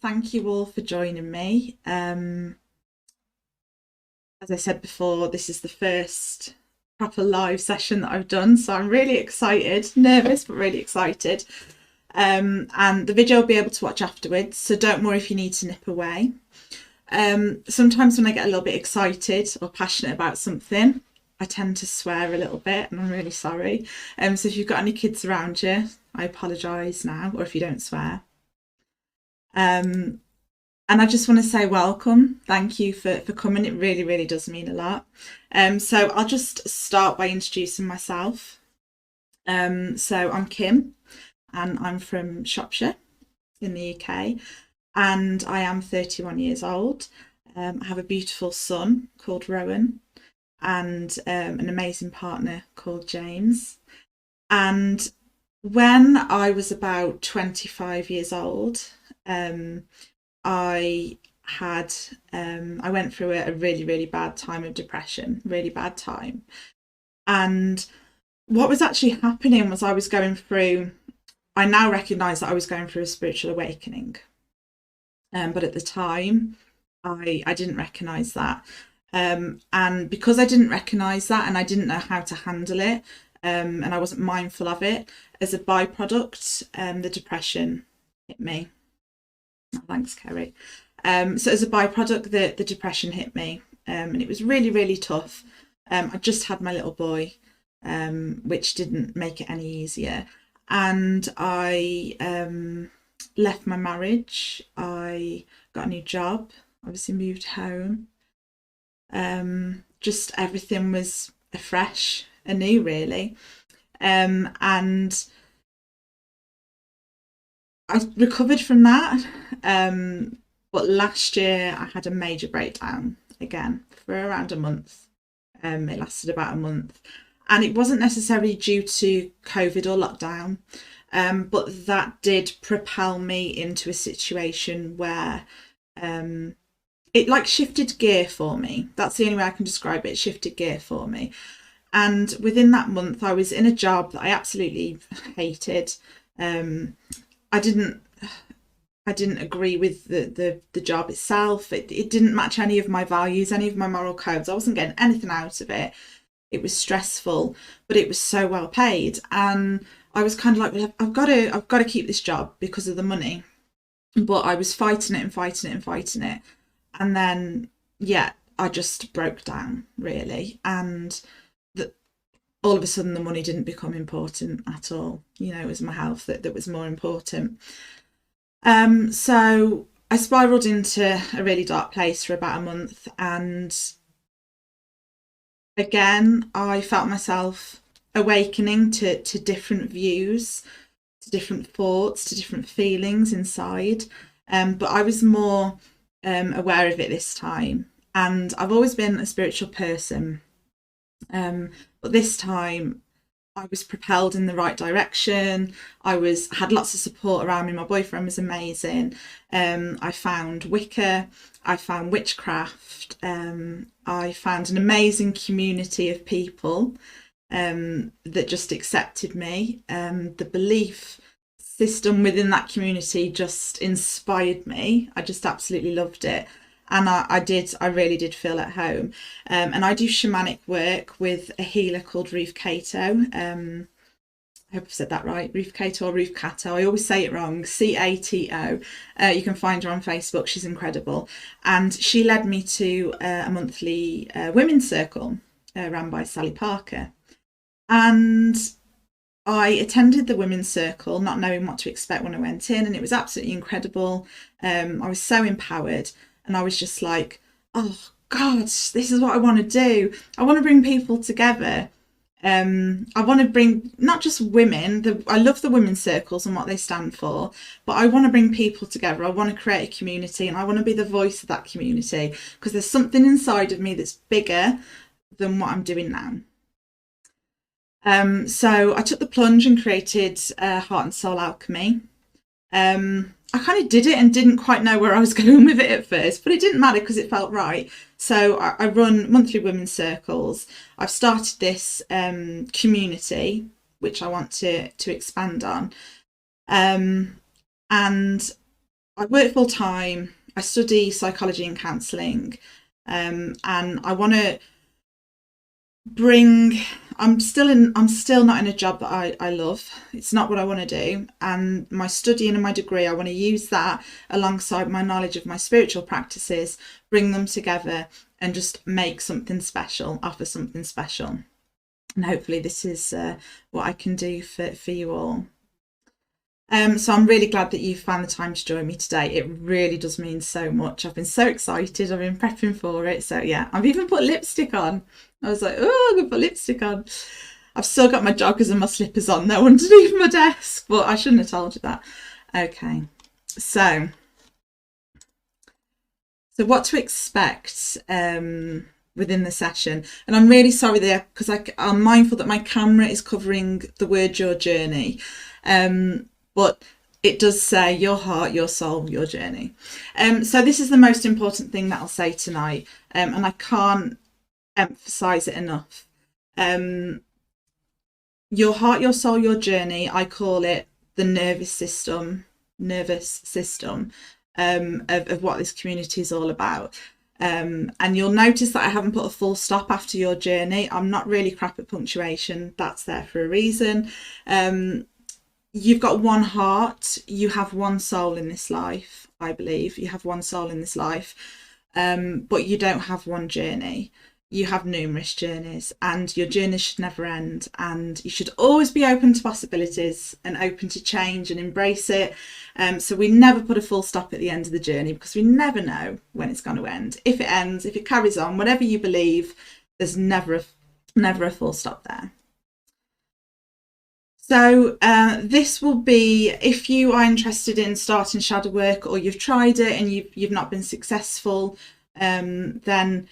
Thank you all for joining me. As I said before, this is the first proper live session that I've done, so I'm really excited, nervous, but really excited. And the video I'll be able to watch afterwards, so don't worry if you need to nip away. Sometimes when I get a little bit excited or passionate about something, I tend to swear a little bit, and I'm really sorry. So if you've got any kids around you, I apologise now, or if you don't swear. Um, and I just want to say welcome. Thank you for coming. It really, really does mean a lot. So I'll just start by introducing myself. So I'm Kim, and I'm from Shropshire in the UK, and I am 31 years old. I have a beautiful son called Rowan, and an amazing partner called James. And when I was about 25 years old, I had I went through a really, really bad time of depression, really bad time. And what was actually happening was I now recognise that I was going through a spiritual awakening. But at the time, I didn't recognise that. And because I didn't recognise that and I didn't know how to handle it, and I wasn't mindful of it, as a byproduct, the depression hit me. Oh, thanks, Kerry. So as a byproduct, the depression hit me, and it was really, really tough. I just had my little boy, which didn't make it any easier. And I left my marriage. I got a new job, obviously moved home. Just everything was afresh, anew, really. And I recovered from that. But last year I had a major breakdown again for around a month. It lasted about a month. And it wasn't necessarily due to COVID or lockdown, but that did propel me into a situation where it like shifted gear for me. That's the only way I can describe it. It shifted gear for me. And within that month, I was in a job that I absolutely hated. I didn't agree with the job itself. It didn't match any of my values, any of my moral codes. I wasn't getting anything out of it. It was stressful, but it was so well paid. And I was kind of like, well, I've got to keep this job because of the money. But I was fighting it and fighting it and fighting it. And then, yeah, I just broke down, really. And all of a sudden the money didn't become important at all. You know, it was my health that was more important. So I spiraled into a really dark place for about a month, and again I felt myself awakening to different views, to different thoughts, to different feelings inside. But I was more aware of it this time, and I've always been a spiritual person. But this time I was propelled in the right direction. Had lots of support around me. My boyfriend was amazing. I found Wicca. I found witchcraft. I found an amazing community of people that just accepted me. The belief system within that community just inspired me. I just absolutely loved it. And I really did feel at home. And I do shamanic work with a healer called Ruth Cato. I hope I've said that right, Ruth Cato or Ruth Cato. I always say it wrong, Cato. You can find her on Facebook. She's incredible. And she led me to a monthly women's circle run by Sally Parker. And I attended the women's circle, not knowing what to expect when I went in. And it was absolutely incredible. I was so empowered. And I was just like, oh God, this is what I want to do. I want to bring people together. I want to bring not just women. I love the women's circles and what they stand for, but I want to bring people together. I want to create a community, and I want to be the voice of that community, because there's something inside of me that's bigger than what I'm doing now. So I took the plunge and created Heart and Soul Alchemy. I kind of did it and didn't quite know where I was going with it at first, but it didn't matter because it felt right. So I run monthly women's circles. I've started this community, which I want to expand on. And I work full time. I study psychology and counselling, and I want to bring. I'm still not in a job that I love. It's not what I want to do. And my studying and my degree, I want to use that alongside my knowledge of my spiritual practices, bring them together and just make something special, offer something special. And hopefully this is what I can do for you all. So I'm really glad that you found the time to join me today. It really does mean so much. I've been so excited. I've been prepping for it. So yeah, I've even put lipstick on. I was like, oh, I'm going to put lipstick on. I've still got my joggers and my slippers on though underneath my desk, but I shouldn't have told you that. Okay, so what to expect within the session. And I'm really sorry there because I'm mindful that my camera is covering the word your journey. But it does say your heart, your soul, your journey. So this is the most important thing that I'll say tonight, and I can't emphasize it enough. Your heart, your soul, your journey, I call it the nervous system of what this community is all about. And you'll notice that I haven't put a full stop after your journey. I'm not really crap at punctuation. That's there for a reason. You've got one heart, you have one soul in this life, I believe. You have one soul in this life, but you don't have one journey. You have numerous journeys, and your journey should never end. And you should always be open to possibilities and open to change and embrace it. So we never put a full stop at the end of the journey because we never know when it's going to end. If it ends, if it carries on, whatever you believe, there's never a full stop there. So this will be, if you are interested in starting shadow work or you've tried it and you've not been successful, then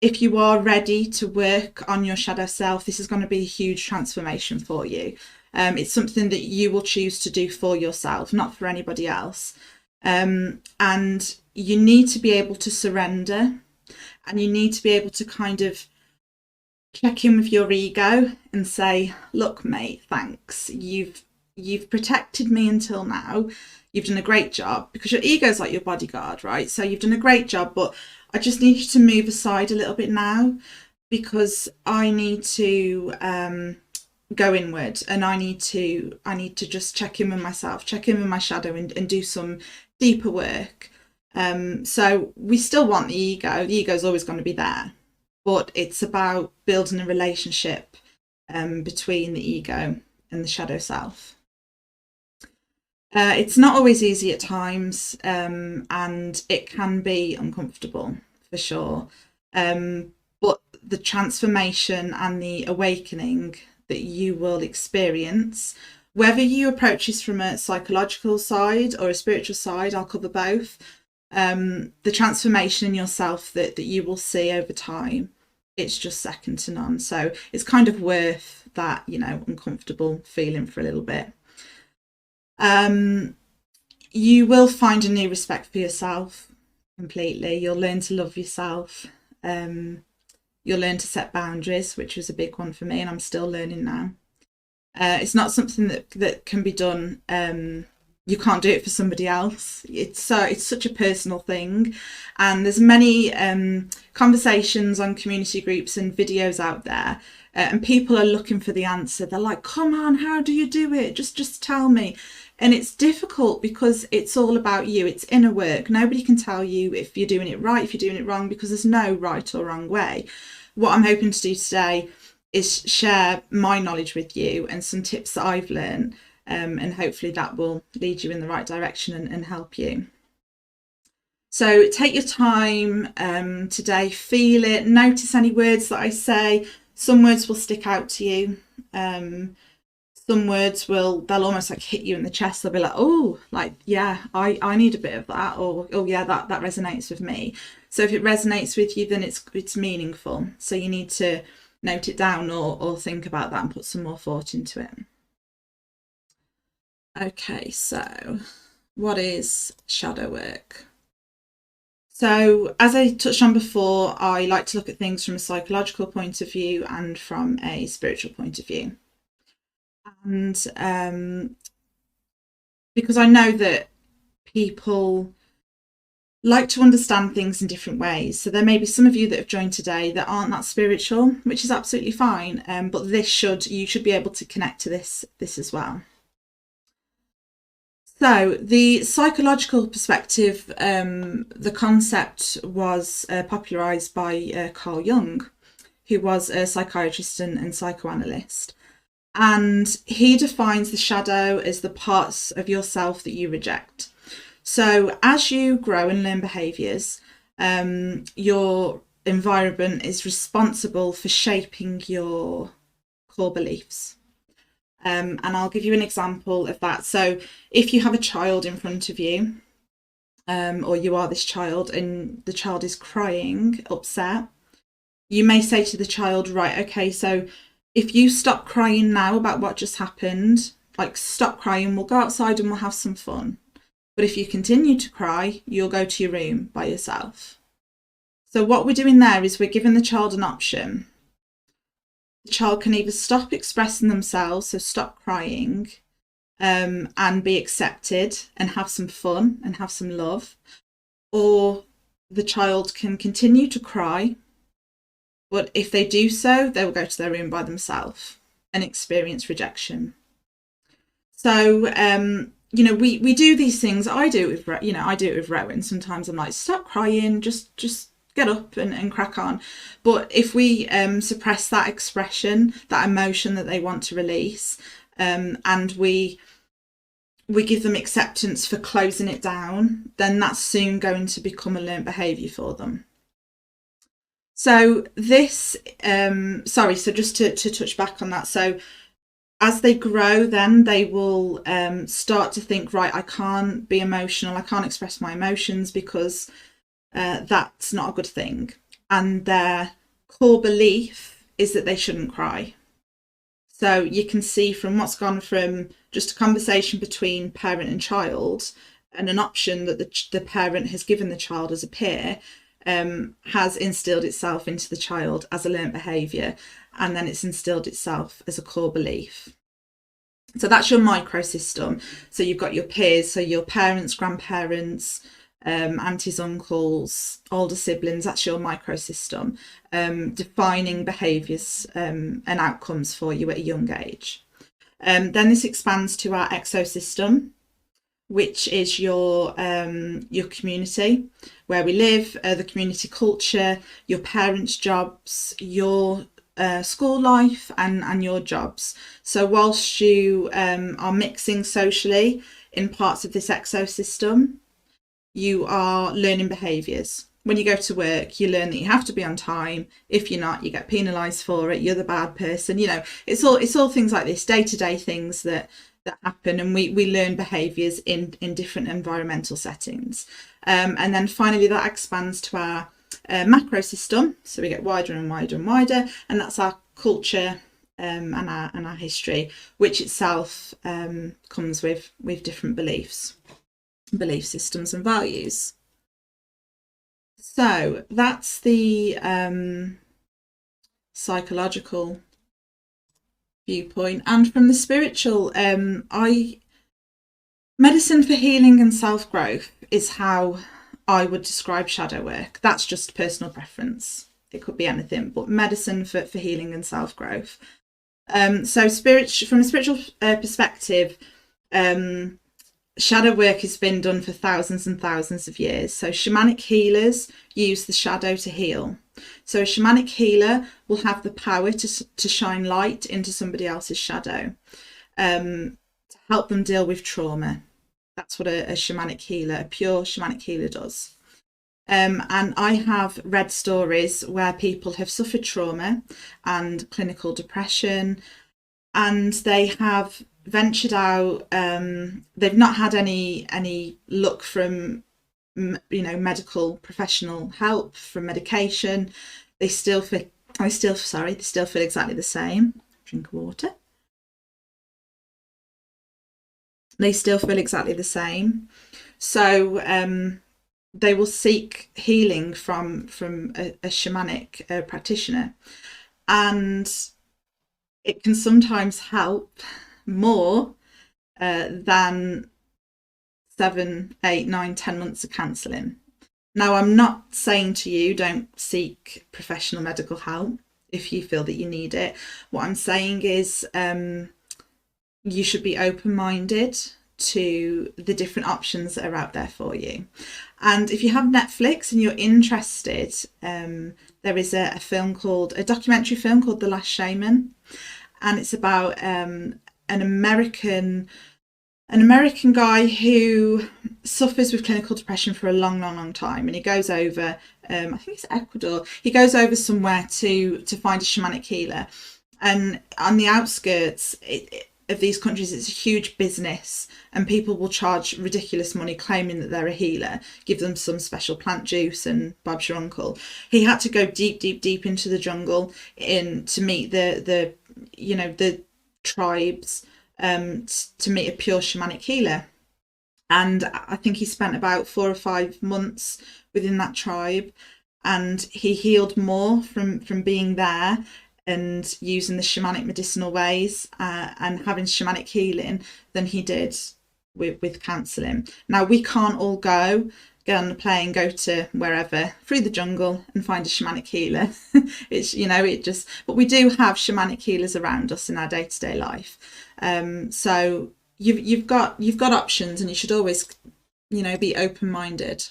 if you are ready to work on your shadow self, this is going to be a huge transformation for you. It's something that you will choose to do for yourself, not for anybody else. And you need to be able to surrender, and you need to be able to kind of check in with your ego and say, look, mate, thanks. You've protected me until now. You've done a great job, because your ego is like your bodyguard, right? So you've done a great job, but I just need you to move aside a little bit now, because I need to go inward, and I need to just check in with myself, check in with my shadow, and do some deeper work. So we still want the ego. The ego is always going to be there, but it's about building a relationship between the ego and the shadow self. It's not always easy at times, and it can be uncomfortable for sure. But the transformation and the awakening that you will experience, whether you approach this from a psychological side or a spiritual side, I'll cover both. The transformation in yourself that you will see over time, it's just second to none. So it's kind of worth that, uncomfortable feeling for a little bit. You will find a new respect for yourself completely. You'll learn to love yourself. You'll learn to set boundaries, which was a big one for me, and I'm still learning now. It's not something that can be done. You can't do it for somebody else. It's such a personal thing, and there's many conversations on community groups and videos out there, and people are looking for the answer. They're like, come on, how do you do it? Just tell me. And it's difficult because it's all about you. It's inner work. Nobody can tell you if you're doing it right, if you're doing it wrong, because there's no right or wrong way. What I'm hoping to do today is share my knowledge with you and some tips that I've learned, and hopefully that will lead you in the right direction and help you. So take your time today, feel it, notice any words that I say. Some words will stick out to you. Some words they'll almost like hit you in the chest. They'll be like, oh, like, yeah, I need a bit of that, or oh yeah, that resonates with me. So if it resonates with you, then it's meaningful. So you need to note it down or think about that and put some more thought into it. Okay, so what is shadow work? So as I touched on before, I like to look at things from a psychological point of view and from a spiritual point of view. And because I know that people like to understand things in different ways. So there may be some of you that have joined today that aren't that spiritual, which is absolutely fine. But you should be able to connect to this as well. So the psychological perspective, the concept was popularised by Carl Jung, who was a psychiatrist and psychoanalyst. And he defines the shadow as the parts of yourself that you reject. So as you grow and learn behaviours, your environment is responsible for shaping your core beliefs. And I'll give you an example of that. So if you have a child in front of you, or you are this child and the child is crying, upset, you may say to the child, right, okay, so if you stop crying now about what just happened, like stop crying, we'll go outside and we'll have some fun. But if you continue to cry, you'll go to your room by yourself. So what we're doing there is we're giving the child an option. The child can either stop expressing themselves, so stop crying, and be accepted and have some fun and have some love, or the child can continue to cry, but if they do so, they will go to their room by themselves and experience rejection. So, we do these things. I do it with, I do it with Rowan. Sometimes I'm like, stop crying, just get up and crack on. But if we suppress that expression, that emotion that they want to release, and we give them acceptance for closing it down, then that's soon going to become a learned behaviour for them. So this, so just to touch back on that. So as they grow, then they will start to think, right, I can't be emotional, I can't express my emotions because that's not a good thing. And their core belief is that they shouldn't cry. So you can see from what's gone from just a conversation between parent and child, and an option that the parent has given the child as a peer, has instilled itself into the child as a learnt behaviour, and then it's instilled itself as a core belief. So that's your microsystem. So you've got your peers, so your parents, grandparents, aunties, uncles, older siblings, that's your microsystem, defining behaviours and outcomes for you at a young age. Then this expands to our exosystem, which is your community, where we live, the community culture, your parents' jobs, your school life and your jobs. So whilst you are mixing socially in parts of this exosystem, you are learning behaviours. When you go to work, you learn that you have to be on time. If you're not, you get penalised for it. You're the bad person. It's all things like this, day-to-day things that happen, and we learn behaviours in different environmental settings. And then finally that expands to our macro system, so we get wider and wider and wider, and that's our culture and our history, which itself comes with different belief systems and values. So that's the psychological viewpoint. And from the spiritual, medicine for healing and self-growth is how I would describe shadow work. That's just personal preference. It could be anything, but medicine for healing and self-growth. So from a spiritual perspective, shadow work has been done for thousands and thousands of years. So shamanic healers use the shadow to heal. So a shamanic healer will have the power to shine light into somebody else's shadow, to help them deal with trauma. That's what a shamanic healer, a pure shamanic healer does. And I have read stories where people have suffered trauma and clinical depression, and they have ventured out. They've not had any luck from medical professional help, from medication. They still feel exactly the same. Drink water. They still feel exactly the same. So they will seek healing from a shamanic practitioner, and it can sometimes help more than 7, 8, 9, 10 months of counselling. Now, I'm not saying to you don't seek professional medical help if you feel that you need it. What I'm saying is you should be open-minded to the different options that are out there for you. And if you have Netflix and you're interested, there is a documentary film called The Last Shaman, and it's about an American guy who suffers with clinical depression for a long time, and he goes over, I think it's Ecuador. He goes over somewhere to find a shamanic healer, and on the outskirts of these countries, it's a huge business, and people will charge ridiculous money claiming that they're a healer, give them some special plant juice, and Bob's your uncle. He had to go deep into the jungle to meet the tribes, to meet a pure shamanic healer. And I think he spent about 4 or 5 months within that tribe, and he healed more from being there and using the shamanic medicinal ways and having shamanic healing than he did with counselling. Now, we can't all get on the plane, go to wherever through the jungle and find a shamanic healer. But we do have shamanic healers around us in our day-to-day life. So you've got options, and you should always, be open-minded.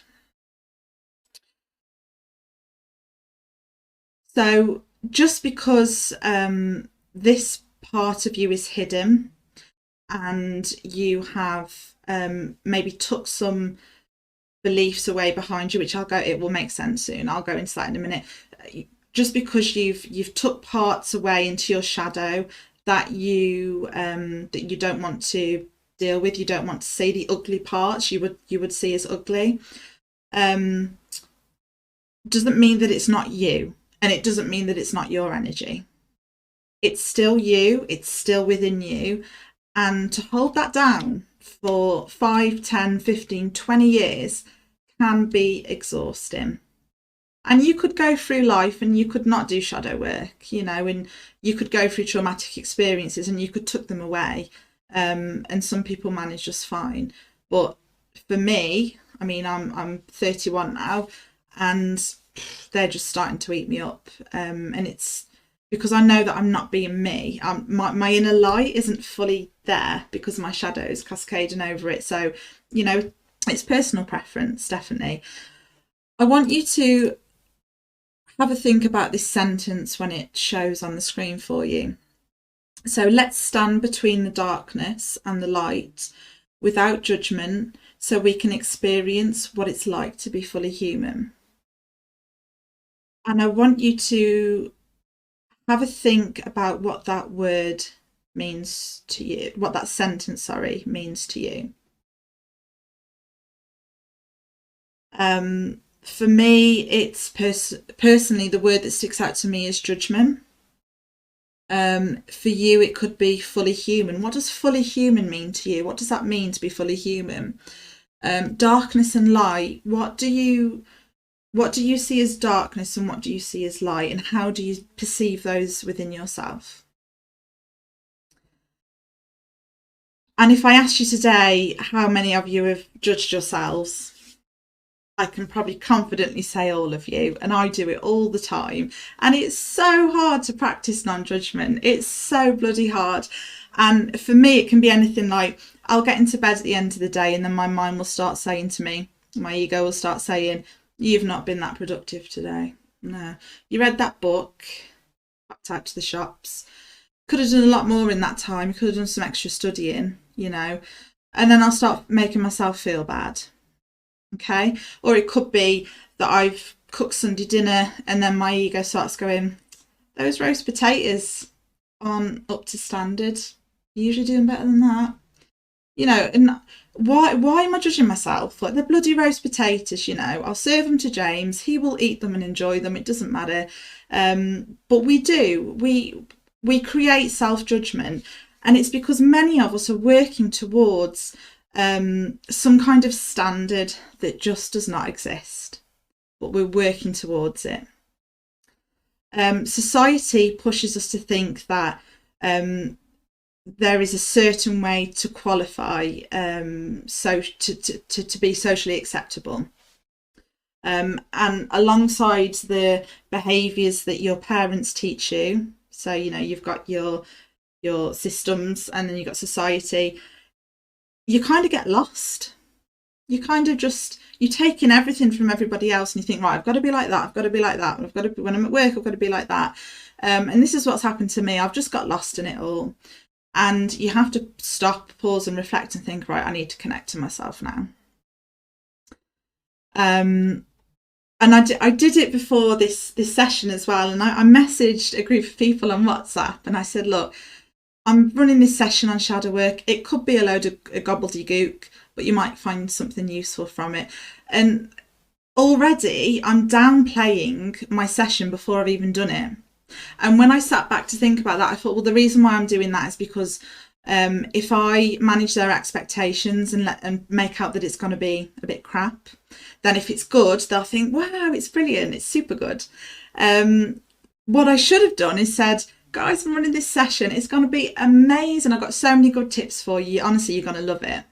So just because this part of you is hidden, and you have maybe took some beliefs away behind you, which it will make sense soon. I'll go into that in a minute. Just because you've took parts away into your shadow that you don't want to deal with, you don't want to see, the ugly parts you would see as ugly, doesn't mean that it's not you, and it doesn't mean that it's not your energy. It's still you, it's still within you, and to hold that down for 5, 10, 15, 20 years can be exhausting. And you could go through life and you could not do shadow work, and you could go through traumatic experiences and you could tuck them away. And some people manage just fine. But for me, I mean, I'm 31 now, and they're just starting to eat me up. And it's because I know that I'm not being me. My inner light isn't fully there because my shadow is cascading over it. So, it's personal preference, definitely. I want you to have a think about this sentence when it shows on the screen for you. So let's stand between the darkness and the light without judgment, so we can experience what it's like to be fully human. And I want you to have a think about what that word means to you, what that sentence, means to you. For me, it's personally, the word that sticks out to me is judgment. For you, it could be fully human. What does fully human mean to you? What does that mean to be fully human? Darkness and light. What do you see as darkness, and what do you see as light, and how do you perceive those within yourself? And if I asked you today, how many of you have judged yourselves? I can probably confidently say all of you, and I do it all the time. And it's so hard to practice non-judgment. It's so bloody hard. And for me, it can be anything like, I'll get into bed at the end of the day, and then my mind will start saying to me, my ego will start saying, you've not been that productive today. No, you read that book, popped out to the shops, could have done a lot more in that time, you could have done some extra studying, and then I'll start making myself feel bad. Okay, or it could be that I've cooked Sunday dinner, and then my ego starts going, those roast potatoes aren't up to standard, you're usually doing better than that. And why am I judging myself? Like, the bloody roast potatoes, I'll serve them to James, he will eat them and enjoy them, it doesn't matter. But we create self-judgment, and it's because many of us are working towards some kind of standard that just does not exist, but we're working towards it. Society pushes us to think that there is a certain way to qualify, so to be socially acceptable. And alongside the behaviours that your parents teach you, so you've got your systems, and then you've got society, you kind of get lost. You kind of just, you take in everything from everybody else, and you think, right, I've got to be like that, I've got to be like that, I've got to be, when I'm at work, I've got to be like that. And this is what's happened to me. I've just got lost in it all. And you have to stop, pause, and reflect and think, right, I need to connect to myself now. And I did it before this session as well. And I messaged a group of people on WhatsApp, and I said, look, I'm running this session on shadow work. It could be a load of gobbledygook, but you might find something useful from it. And already I'm downplaying my session before I've even done it. And when I sat back to think about that, I thought, well, the reason why I'm doing that is because if I manage their expectations and make out that it's going to be a bit crap, then if it's good, they'll think, wow, it's brilliant, it's super good. What I should have done is said, guys, I'm running this session, it's going to be amazing, I've got so many good tips for you, honestly, you're going to love it.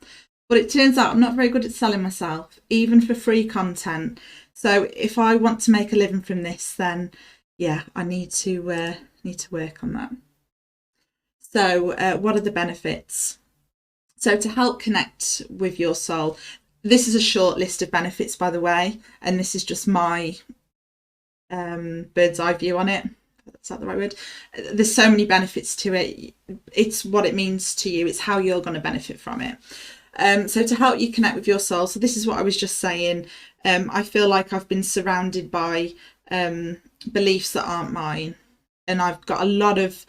But it turns out I'm not very good at selling myself, even for free content. So if I want to make a living from this, then yeah, I need to work on that. So what are the benefits? So to help connect with your soul, this is a short list of benefits, by the way, and this is just my bird's eye view on it. Is that the right word? There's so many benefits to it. It's what it means to you. It's how you're going to benefit from it. So to help you connect with your soul, so this is what I was just saying. I feel like I've been surrounded by beliefs that aren't mine, and I've got a lot of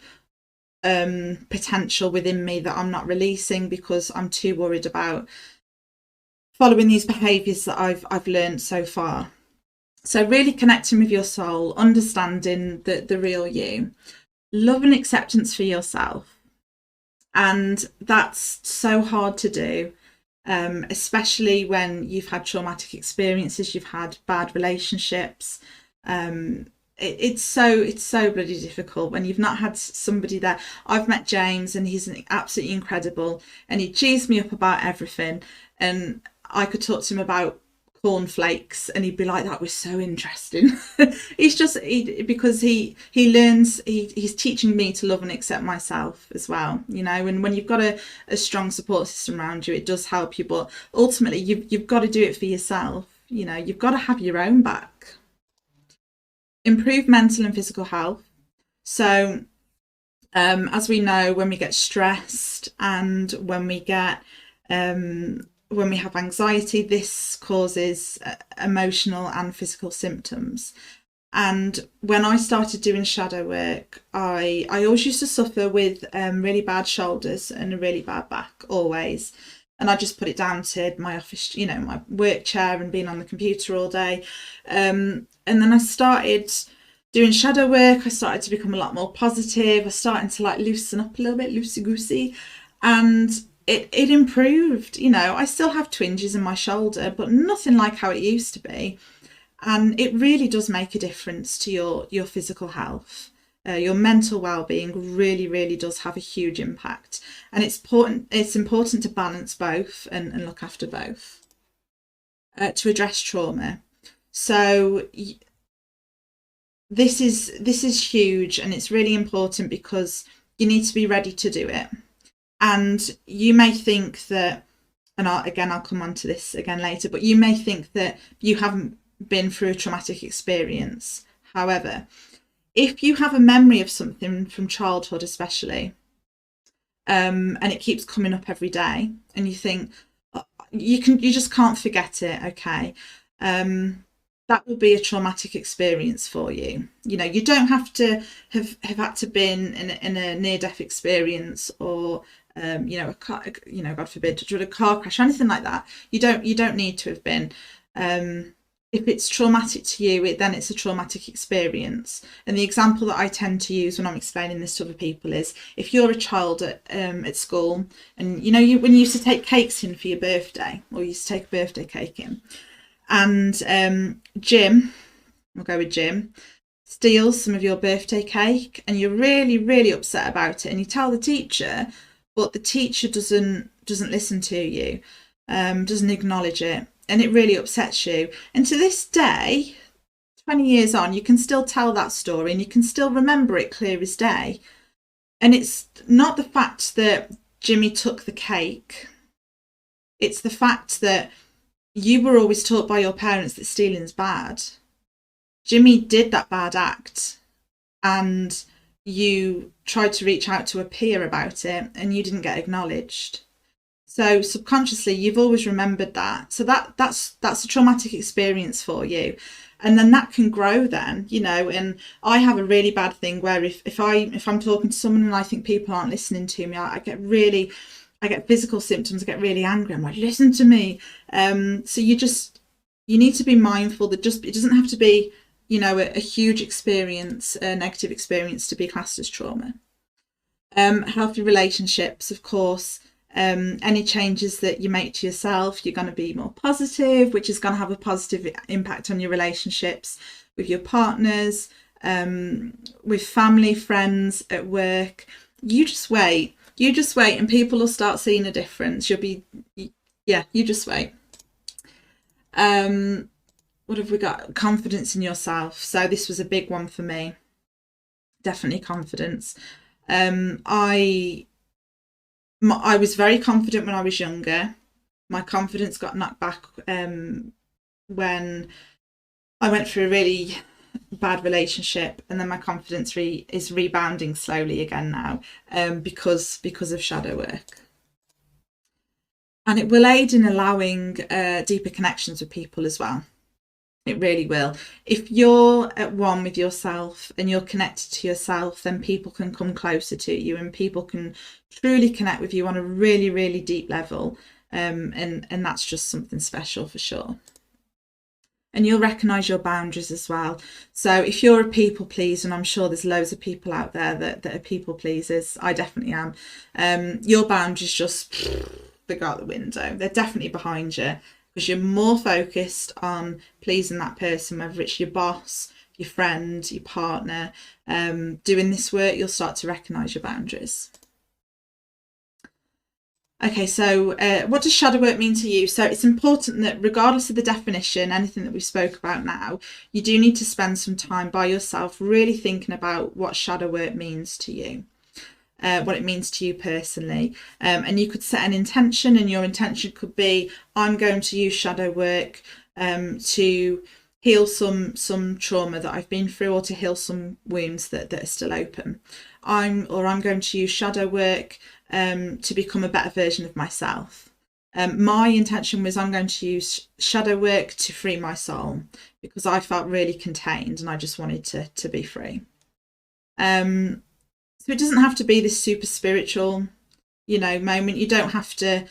potential within me that I'm not releasing because I'm too worried about following these behaviours that I've learned so far. So really connecting with your soul, understanding the real you, love and acceptance for yourself. And that's so hard to do, especially when you've had traumatic experiences, you've had bad relationships. It's so bloody difficult when you've not had somebody there. I've met James, and he's absolutely incredible, and he cheers me up about everything, and I could talk to him about cornflakes and he'd be like, that was so interesting. He's just because he learns, he's teaching me to love and accept myself as well, and when you've got a strong support system around you, it does help you, but ultimately you've got to do it for yourself. You've got to have your own back. Improve mental and physical health. So as we know, when we get stressed and when we have anxiety, this causes emotional and physical symptoms. And when I started doing shadow work, I always used to suffer with really bad shoulders and a really bad back, always. And I just put it down to my office, my work chair and being on the computer all day. And then I started doing shadow work. I started to become a lot more positive. I started to loosen up a little bit, loosey-goosey. And it improved. I still have twinges in my shoulder, but nothing like how it used to be. And it really does make a difference to your physical health. Your mental well-being really, really does have a huge impact. And it's important to balance both and look after both. To address trauma. So this is huge, and it's really important because you need to be ready to do it. And you may think that, and I'll come on to this again later, but you may think that you haven't been through a traumatic experience. However, if you have a memory of something from childhood especially, and it keeps coming up every day, and you think, you just can't forget it, okay, that will be a traumatic experience for you. You don't have to have had to been in a near-death experience or a car, God forbid, a car crash or anything like that. You don't need to have been. If it's traumatic to you, then it's a traumatic experience. And the example that I tend to use when I'm explaining this to other people is, if you're a child at school, and when you used to take cakes in for your birthday, or you used to take a birthday cake in, and Jim, we'll go with Jim, steals some of your birthday cake, and you're really, really upset about it, and you tell the teacher, but the teacher doesn't listen to you, doesn't acknowledge it, and it really upsets you. And to this day, 20 years on, you can still tell that story and you can still remember it clear as day. And it's not the fact that Jimmy took the cake, it's the fact that you were always taught by your parents that stealing's bad. Jimmy did that bad act and you tried to reach out to a peer about it and you didn't get acknowledged. So subconsciously you've always remembered that. So that's a traumatic experience for you. And then that can grow then, you know. And I have a really bad thing where if I'm talking to someone and I think people aren't listening to me, I get physical symptoms, I get really angry. I'm like, listen to me. So you need to be mindful that it doesn't have to be, you know, a huge experience, a negative experience to be classed as trauma. Healthy relationships, of course. Any changes that you make to yourself, you're going to be more positive, which is going to have a positive impact on your relationships with your partners, with family, friends, at work. You just wait, and people will start seeing a difference. You just wait. What have we got? Confidence in yourself. So this was a big one for me. Definitely confidence. I was very confident when I was younger. My confidence got knocked back when I went through a really bad relationship, and then my confidence is rebounding slowly again now, because of shadow work. And it will aid in allowing deeper connections with people as well. It really will. If you're at one with yourself and you're connected to yourself, then people can come closer to you and people can truly connect with you on a really, really deep level. And that's just something special for sure. And you'll recognise your boundaries as well. So if you're a people pleaser, and I'm sure there's loads of people out there that are people pleasers, I definitely am, your boundaries just they go out the window. They're definitely behind you, because you're more focused on pleasing that person, whether it's your boss, your friend, your partner. Doing this work, you'll start to recognise your boundaries. Okay, so what does shadow work mean to you? So it's important that regardless of the definition, anything that we spoke about now, you do need to spend some time by yourself really thinking about what shadow work means to you. What it means to you personally, and you could set an intention, and your intention could be, I'm going to use shadow work to heal some trauma that I've been through, or to heal some wounds that are still open. I'm going to use shadow work to become a better version of myself. My intention was, I'm going to use shadow work to free my soul, because I felt really contained and I just wanted to be free. So it doesn't have to be this super spiritual, you know, moment. You don't have to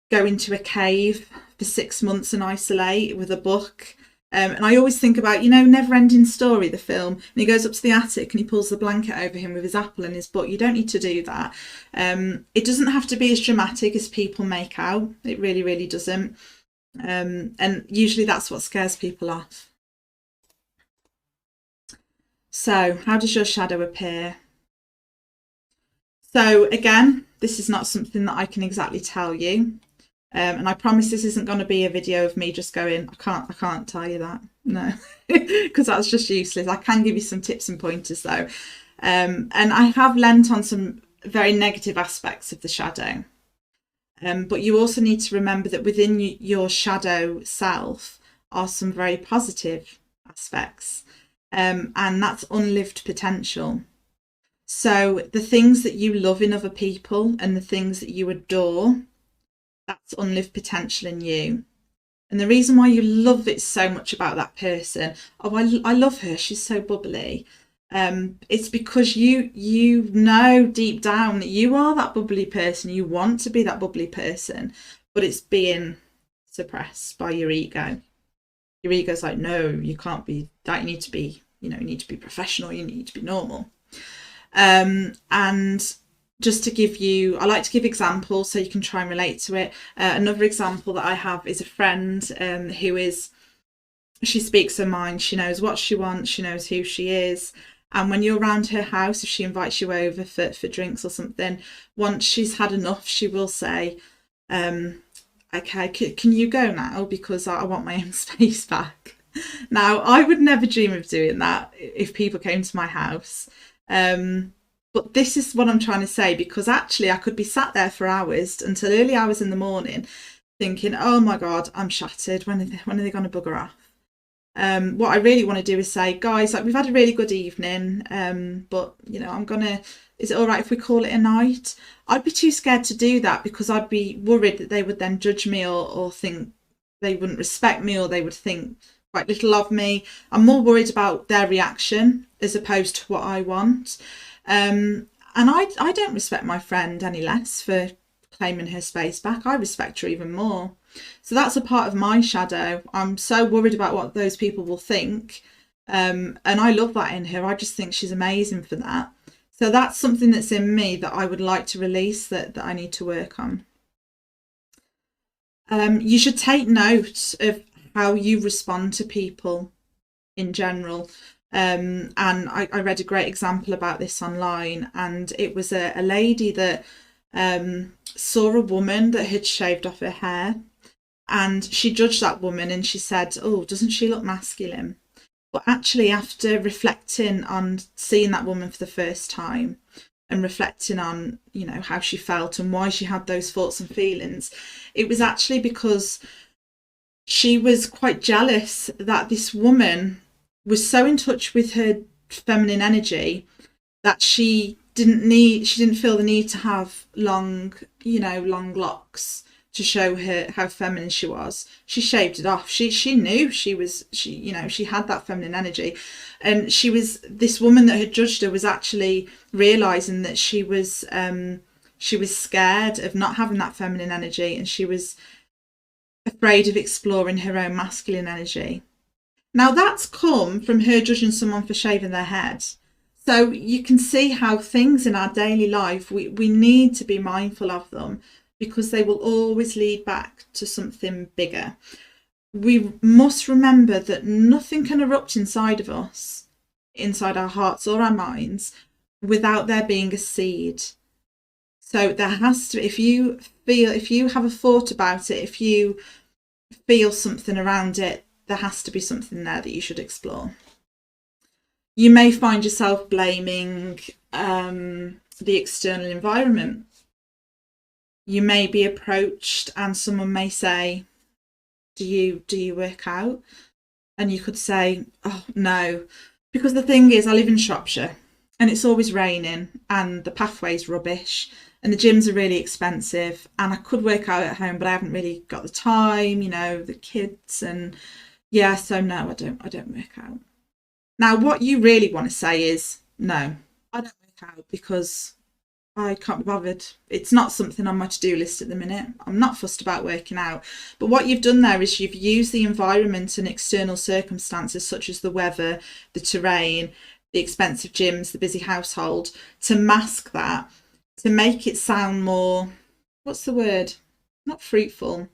go into a cave for 6 months and isolate with a book. And I always think about, you know, Never Ending Story, the film, and he goes up to the attic and he pulls the blanket over him with his apple and his book. You don't need to do that. It doesn't have to be as dramatic as people make out. It really, really doesn't. And usually that's what scares people off. So how does your shadow appear? So again, this is not something that I can exactly tell you. And I promise this isn't going to be a video of me just going, I can't tell you that. No, because that's just useless. I can give you some tips and pointers though. And I have lent on some very negative aspects of the shadow. But you also need to remember that within your shadow self are some very positive aspects. And that's unlived potential. So the things that you love in other people and the things that you adore, that's unlived potential in you. And the reason why you love it so much about that person, oh, I love her, she's so bubbly. It's because you know deep down that you are that bubbly person. You want to be that bubbly person, but it's being suppressed by your ego. Your ego's like, no, you can't be that. You need to be, you need to be professional. You need to be normal. And just to give you, I like to give examples so you can try and relate to it. Another example that I have is a friend she speaks her mind. She knows what she wants. She knows who she is. And when you're around her house, if she invites you over for drinks or something, once she's had enough, she will say, okay, can you go now? Because I want my own space back. Now, I would never dream of doing that if people came to my house. But this is what I'm trying to say, because actually I could be sat there for hours until early hours in the morning thinking, oh my God, I'm shattered. When are they going to bugger off? What I really want to do is say, guys, like, we've had a really good evening, but is it all right if we call it a night? I'd be too scared to do that because I'd be worried that they would then judge me or think they wouldn't respect me, or they would think quite little of me. I'm more worried about their reaction as opposed to what I want. And I don't respect my friend any less for claiming her space back. I respect her even more. So that's a part of my shadow. I'm so worried about what those people will think. And I love that in her. I just think she's amazing for that. So that's something that's in me that I would like to release, that I need to work on. You should take note of how you respond to people in general. And I read a great example about this online, and it was a lady that saw a woman that had shaved off her hair, and she judged that woman and she said, oh, doesn't she look masculine? But actually, after reflecting on seeing that woman for the first time and reflecting on, how she felt and why she had those thoughts and feelings, it was actually because she was quite jealous that this woman was so in touch with her feminine energy that she didn't feel the need to have long locks to show her how feminine she was. She shaved it off. She knew she had that feminine energy. And this woman that had judged her was actually realizing that she was scared of not having that feminine energy, and she was afraid of exploring her own masculine energy. Now, that's come from her judging someone for shaving their head. So you can see how things in our daily life, we need to be mindful of them, because they will always lead back to something bigger. We must remember that nothing can erupt inside of us, inside our hearts or our minds, without there being a seed. So there has to, if you have a thought about it, if you feel something around it, there has to be something there that you should explore. You may find yourself blaming the external environment. You may be approached and someone may say, do you work out? And you could say, oh no, because the thing is, I live in Shropshire and it's always raining and the pathway's rubbish and the gyms are really expensive, and I could work out at home, but I haven't really got the time, the kids, and yeah, so no, I don't work out. Now, what you really want to say is, no, I don't work out because I can't be bothered. It's not something on my to-do list at the minute. I'm not fussed about working out. But what you've done there is you've used the environment and external circumstances, such as the weather, the terrain, the expensive gyms, the busy household, to mask that, to make it sound more, what's the word? Not fruitful.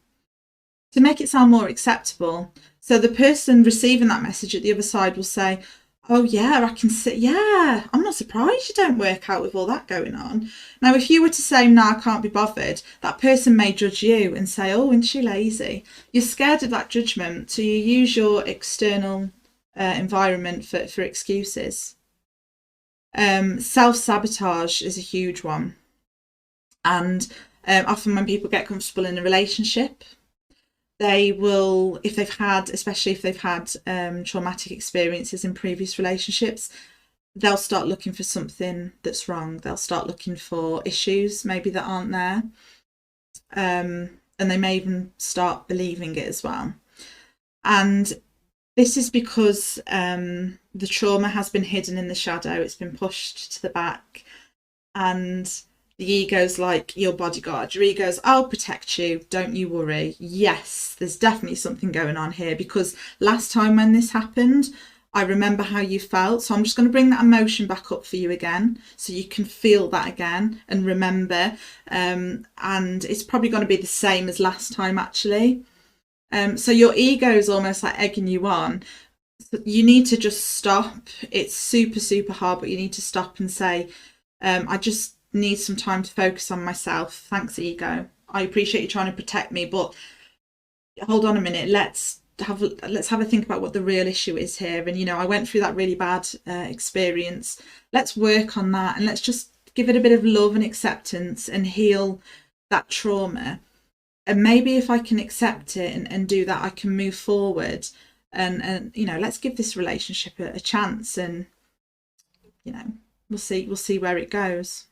To make it sound more acceptable. So the person receiving that message at the other side will say, oh yeah, I can see, yeah, I'm not surprised you don't work out with all that going on. Now, if you were to say, no, I can't be bothered, that person may judge you and say, oh, isn't she lazy? You're scared of that judgment, so you use your external environment for excuses. Self-sabotage is a huge one. And often when people get comfortable in a relationship, they will, especially if they've had traumatic experiences in previous relationships, they'll start looking for something that's wrong. They'll start looking for issues maybe that aren't there. And they may even start believing it as well. And this is because the trauma has been hidden in the shadow. It's been pushed to the back. And the ego's like your bodyguard. Your ego's, I'll protect you, don't you worry. Yes, there's definitely something going on here, because last time when this happened, I remember how you felt. So I'm just going to bring that emotion back up for you again, so you can feel that again and remember. And it's probably going to be the same as last time, actually. So your ego is almost like egging you on. you need to just stop. It's super, super hard, but you need to stop and say, I just need some time to focus on myself. Thanks, ego. I appreciate you trying to protect me, but hold on a minute. Let's have a think about what the real issue is here. And I went through that really bad experience. Let's work on that, and let's just give it a bit of love and acceptance and heal that trauma. And maybe if I can accept it and do that, I can move forward. And let's give this relationship a chance, and we'll see where it goes.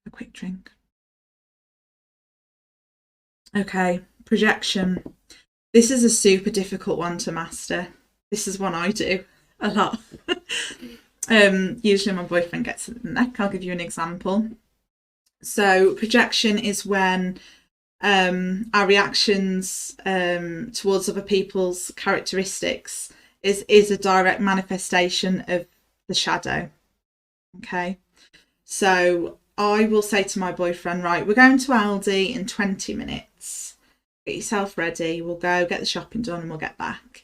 A quick drink. Okay, projection. This is a super difficult one to master. This is one I do a lot. Usually my boyfriend gets it in the neck. I'll give you an example. So projection is when our reactions towards other people's characteristics is a direct manifestation of the shadow. Okay, so I will say to my boyfriend, right, we're going to Aldi in 20 minutes. Get yourself ready. We'll go get the shopping done and we'll get back.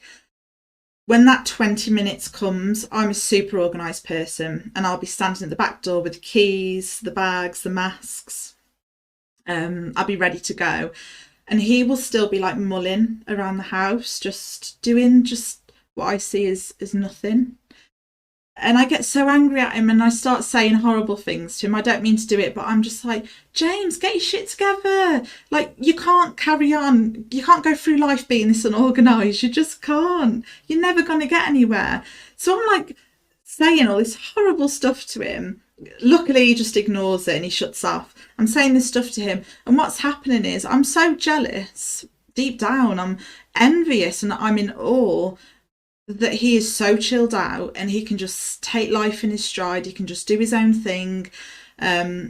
When that 20 minutes comes, I'm a super organised person, and I'll be standing at the back door with the keys, the bags, the masks. I'll be ready to go. And he will still be like mulling around the house, just doing what I see as nothing. And I get so angry at him and I start saying horrible things to him. I don't mean to do it, but I'm just like, James, get your shit together. Like, you can't carry on. You can't go through life being this unorganised. You just can't. You're never going to get anywhere. So I'm like saying all this horrible stuff to him. Luckily, he just ignores it and he shuts off. I'm saying this stuff to him. And what's happening is I'm so jealous. Deep down, I'm envious and I'm in awe that he is so chilled out and he can just take life in his stride. He can just do his own thing.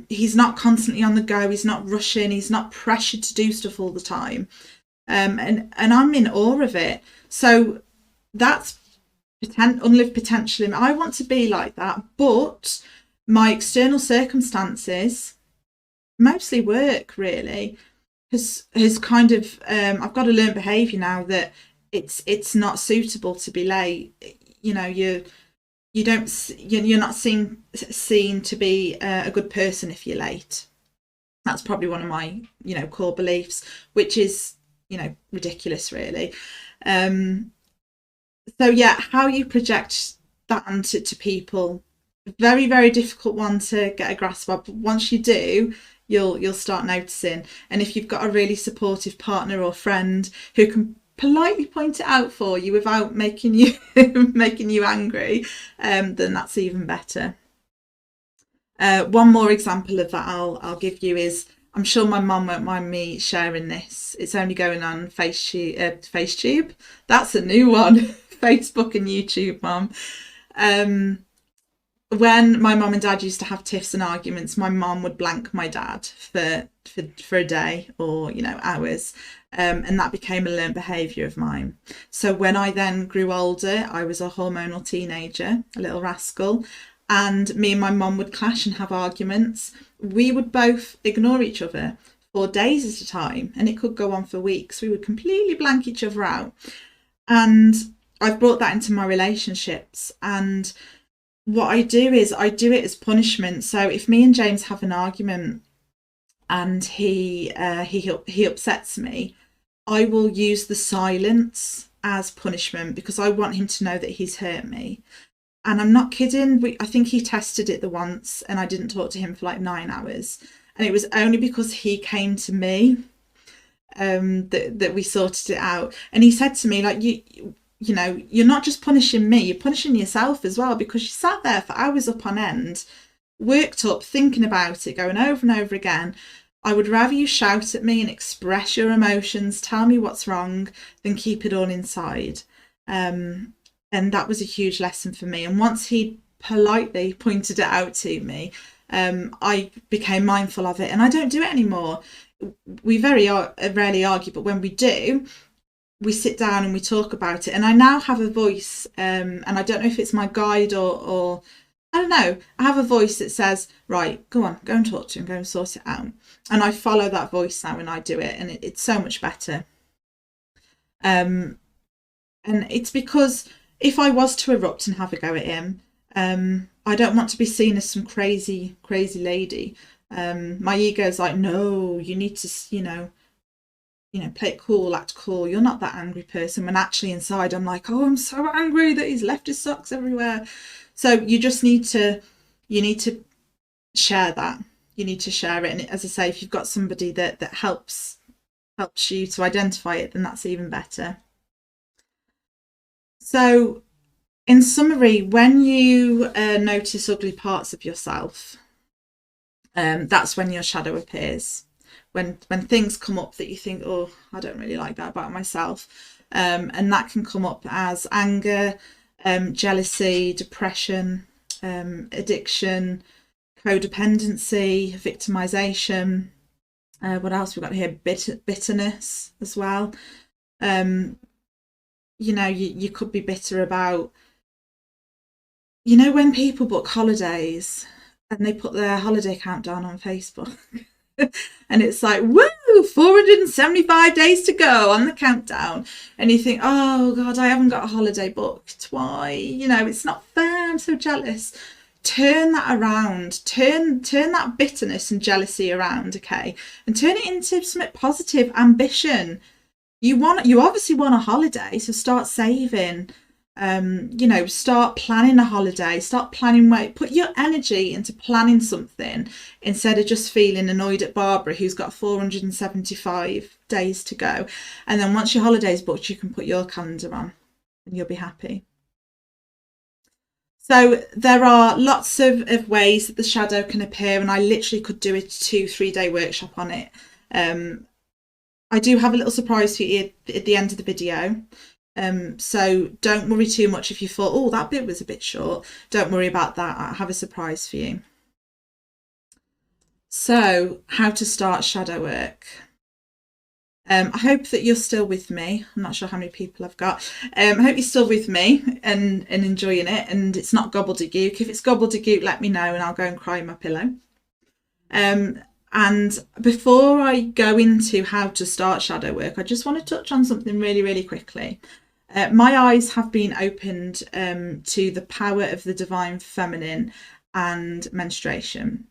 He's not constantly on the go. He's not rushing. He's not pressured to do stuff all the time. And I'm in awe of it. So that's unlived potential. I want to be like that, but my external circumstances, mostly work really, has kind of I've got to learn behaviour now that it's not suitable to be late. You're not seen to be a good person if you're late. That's probably one of my core beliefs, which is ridiculous really. So yeah, how you project that onto people, very, very difficult one to get a grasp of, but once you do, you'll start noticing. And if you've got a really supportive partner or friend who can politely point it out for you without making you angry, then that's even better. One more example of that I'll give you is, I'm sure my mum won't mind me sharing this. It's only going on FaceTube. That's a new one. Facebook and YouTube, Mum. When my mum and dad used to have tiffs and arguments, my mum would blank my dad for a day or hours, and that became a learned behaviour of mine. So when I then grew older, I was a hormonal teenager, a little rascal, and me and my mum would clash and have arguments. We would both ignore each other for days at a time, and it could go on for weeks. We would completely blank each other out, and I've brought that into my relationships. And what I do is I do it as punishment. So if me and James have an argument and he upsets me, I will use the silence as punishment because I want him to know that he's hurt me. And I'm not kidding. I think he tested it the once and I didn't talk to him for like 9 hours. And it was only because he came to me that we sorted it out. And he said to me, like, you're not just punishing me, you're punishing yourself as well, because you sat there for hours up on end, worked up, thinking about it, going over and over again. I would rather you shout at me and express your emotions, tell me what's wrong, than keep it all inside. And that was a huge lesson for me. And once he politely pointed it out to me, I became mindful of it, and I don't do it anymore. We very rarely argue, but when we do, we sit down and we talk about it. And I now have a voice, and I don't know if it's my guide or I don't know. I have a voice that says, right, go on, go and talk to him, go and sort it out. And I follow that voice now and I do it, and it's so much better. And And it's because if I was to erupt and have a go at him, I don't want to be seen as some crazy lady. My ego's like, no, you need to, play it cool, act cool. You're not that angry person. When actually inside, I'm like, oh, I'm so angry that he's left his socks everywhere. So you just need to share that. You need to share it. And as I say, if you've got somebody that helps you to identify it, then that's even better. So in summary, when you notice ugly parts of yourself, that's when your shadow appears. When things come up that you think, oh, I don't really like that about myself, and that can come up as anger, jealousy, depression, addiction, codependency, victimization. What else we've got here? Bitterness as well. You could be bitter about, when people book holidays and they put their holiday countdown on Facebook. And it's like, woo, 475 days to go on the countdown. And you think, oh God, I haven't got a holiday booked. Why? It's not fair. I'm so jealous. Turn that around. Turn that bitterness and jealousy around, okay? And turn it into something positive, ambition. You obviously want a holiday, so start saving. Start planning a holiday, start planning put your energy into planning something instead of just feeling annoyed at Barbara who's got 475 days to go. And then once your holiday's booked, you can put your calendar on and you'll be happy. So there are lots of ways that the shadow can appear, and I literally could do a 2-3 day workshop on it. I do have a little surprise for you at the end of the video. So don't worry too much if you thought, oh, that bit was a bit short. Don't worry about that. I have a surprise for you. So how to start shadow work. I hope that you're still with me. I'm not sure how many people I've got. I hope you're still with me and enjoying it, and it's not gobbledygook. If it's gobbledygook, let me know and I'll go and cry in my pillow. And before I go into how to start shadow work, I just want to touch on something really, really quickly. My eyes have been opened to the power of the divine feminine and menstruation,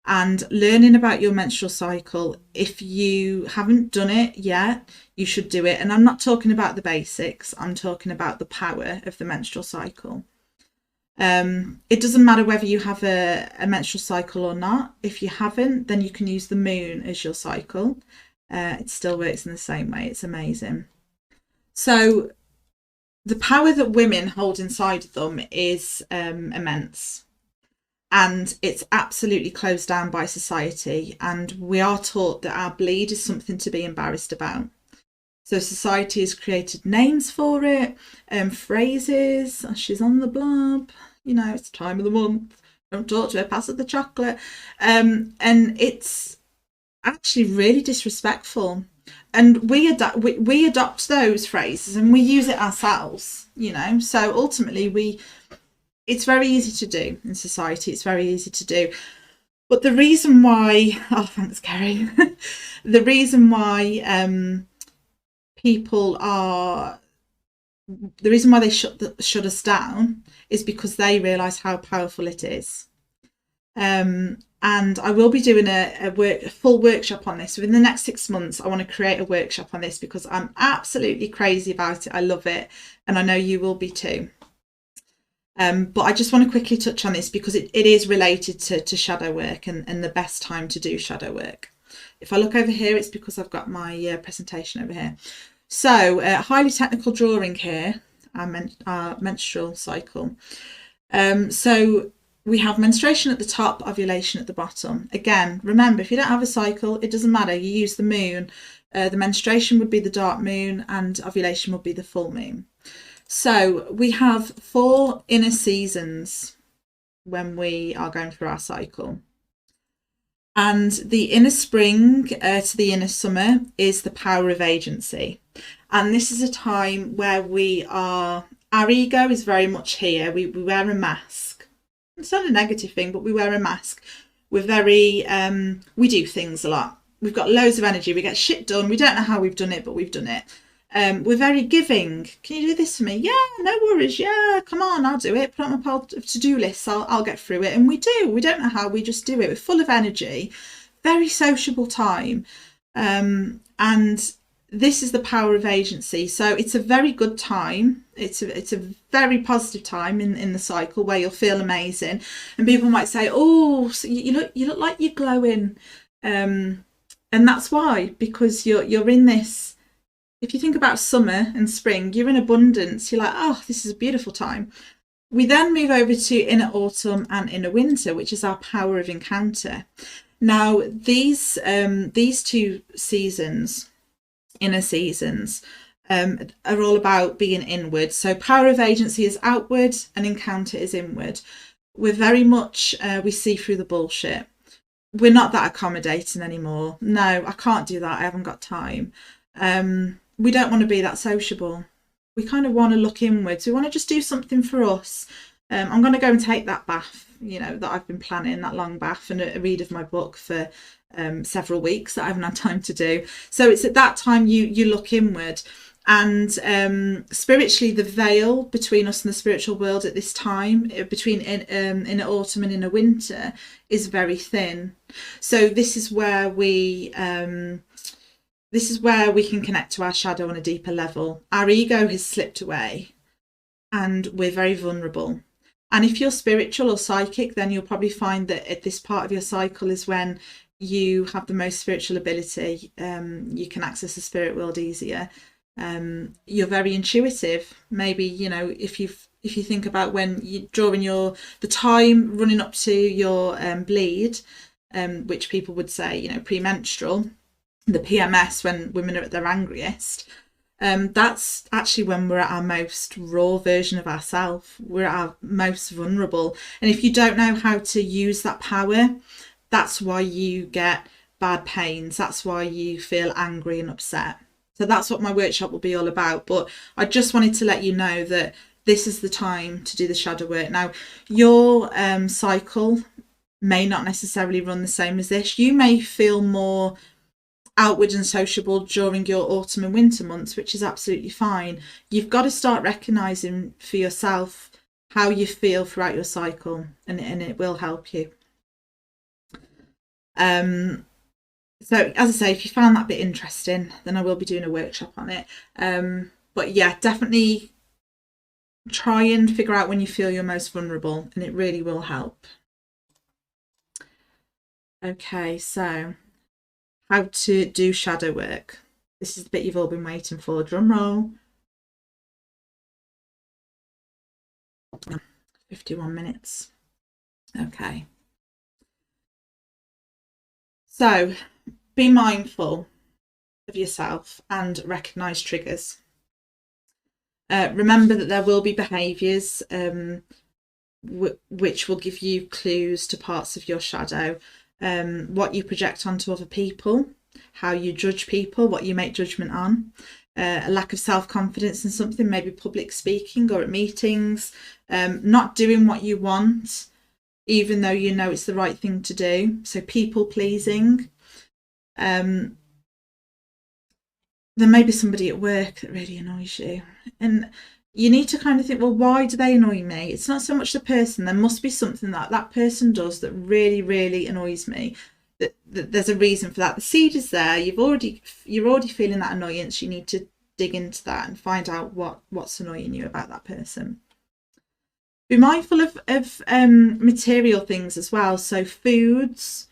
and learning about your menstrual cycle. If you haven't done it yet, you should do it. And I'm not talking about the basics, I'm talking about the power of the menstrual cycle. It doesn't matter whether you have a menstrual cycle or not. If you haven't, then you can use the moon as your cycle. It still works in the same way. It's amazing. So the power that women hold inside them is immense, and it's absolutely closed down by society, and we are taught that our bleed is something to be embarrassed about. So society has created names for it, phrases. She's on the blob, it's the time of the month, don't talk to her, pass her the chocolate. And it's actually really disrespectful. And we adopt those phrases and we use it ourselves, So ultimately it's very easy to do in society. It's very easy to do. But the reason why, oh, thanks, Kerry. The reason why the reason why they shut us down is because they realise how powerful it is. And I will be doing a full workshop on this within the next 6 months. I want to create a workshop on this because I'm absolutely crazy about it. I love it, and I know you will be too. But I just want to quickly touch on this because it is related to shadow work and the best time to do shadow work. If I look over here, it's because I've got my presentation over here. So highly technical drawing here, our menstrual cycle. So we have menstruation at the top, ovulation at the bottom. Again, remember, if you don't have a cycle, it doesn't matter. You use the moon. The menstruation would be the dark moon and ovulation would be the full moon. So we have 4 inner seasons when we are going through our cycle. And the inner spring to the inner summer is the power of agency. And this is a time where our ego is very much here. We wear a mask. It's not a negative thing, but we wear a mask. We're very, we do things a lot. We've got loads of energy. We get shit done. We don't know how we've done it, but we've done it. We're very giving. Can you do this for me? Yeah, no worries. Yeah, come on, I'll do it. Put it on my to-do list. I'll get through it. And we do. We don't know how. We just do it. We're full of energy. Very sociable time. And this is the power of agency. So it's a very good time. It's a very positive time in the cycle where you'll feel amazing. And people might say, oh, so you look like you're glowing. And that's why, because you're in this. If you think about summer and spring, you're in abundance. You're like, oh, this is a beautiful time. We then move over to inner autumn and inner winter, which is our power of encounter. Now, these two seasons, inner seasons, are all about being inward. So power of agency is outward and encounter is inward. We're very much, we see through the bullshit. We're not that accommodating anymore. No, I can't do that. I haven't got time. We don't want to be that sociable. We kind of want to look inwards. We want to just do something for us. I'm going to go and take that bath, that I've been planning, that long bath, and a read of my book for several weeks that I haven't had time to do. So it's at that time you look inward. And spiritually, the veil between us and the spiritual world at this time, between inner autumn and inner winter, is very thin. So this is where we can connect to our shadow on a deeper level. Our ego has slipped away and we're very vulnerable. And if you're spiritual or psychic, then you'll probably find that at this part of your cycle is when you have the most spiritual ability. You can access the spirit world easier. You're very intuitive. Maybe, if you think about when you during the time running up to your bleed, which people would say, premenstrual, the PMS, when women are at their angriest, that's actually when we're at our most raw version of ourselves. We're at our most vulnerable. And if you don't know how to use that power, that's why you get bad pains. That's why you feel angry and upset. So that's what my workshop will be all about. But I just wanted to let you know that this is the time to do the shadow work. Now, your cycle may not necessarily run the same as this. You may feel more outward and sociable during your autumn and winter months, which is absolutely fine. You've got to start recognizing for yourself how you feel throughout your cycle, and it will help you. So as I say, if you found that a bit interesting, then I will be doing a workshop on it. But yeah, definitely try and figure out when you feel you're most vulnerable, and it really will help. Okay, so how to do shadow work. This is the bit you've all been waiting for. Drum roll. 51 minutes. Okay. So be mindful of yourself and recognise triggers. Remember that there will be behaviours which will give you clues to parts of your shadow. What you project onto other people, how you judge people, what you make judgment on, a lack of self-confidence in something, maybe public speaking or at meetings, not doing what you want, even though you know it's the right thing to do. So people pleasing. There may be somebody at work that really annoys you, and you need to kind of think, well, why do they annoy me? It's not so much the person. There must be something that person does that really, really annoys me. That there's a reason for that. The seed is there. You're already feeling that annoyance. You need to dig into that and find out what's annoying you about that person. Be mindful of material things as well. So foods,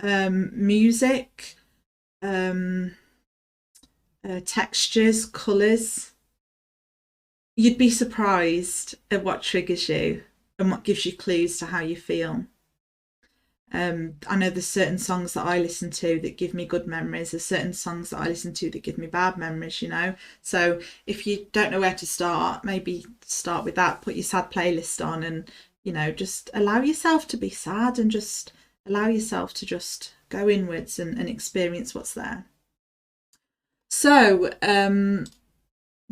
music, textures, colours. You'd be surprised at what triggers you and what gives you clues to how you feel. I know there's certain songs that I listen to that give me good memories. There's certain songs that I listen to that give me bad memories, So if you don't know where to start, maybe start with that. Put your sad playlist on and, just allow yourself to be sad and just allow yourself to just go inwards and experience what's there. So,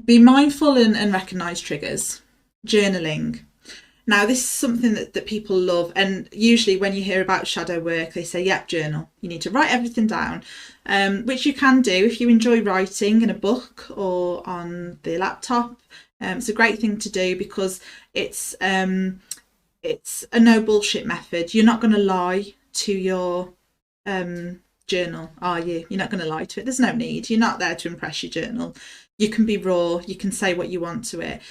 be mindful and recognise triggers. Journaling. Now, this is something that people love, and usually when you hear about shadow work, they say, yep, journal. You need to write everything down, which you can do if you enjoy writing in a book or on the laptop. It's a great thing to do because it's a no bullshit method. You're not going to lie to your journal, are you? You're not going to lie to it. There's no need. You're not there to impress your journal. You can be raw. You can say what you want to it.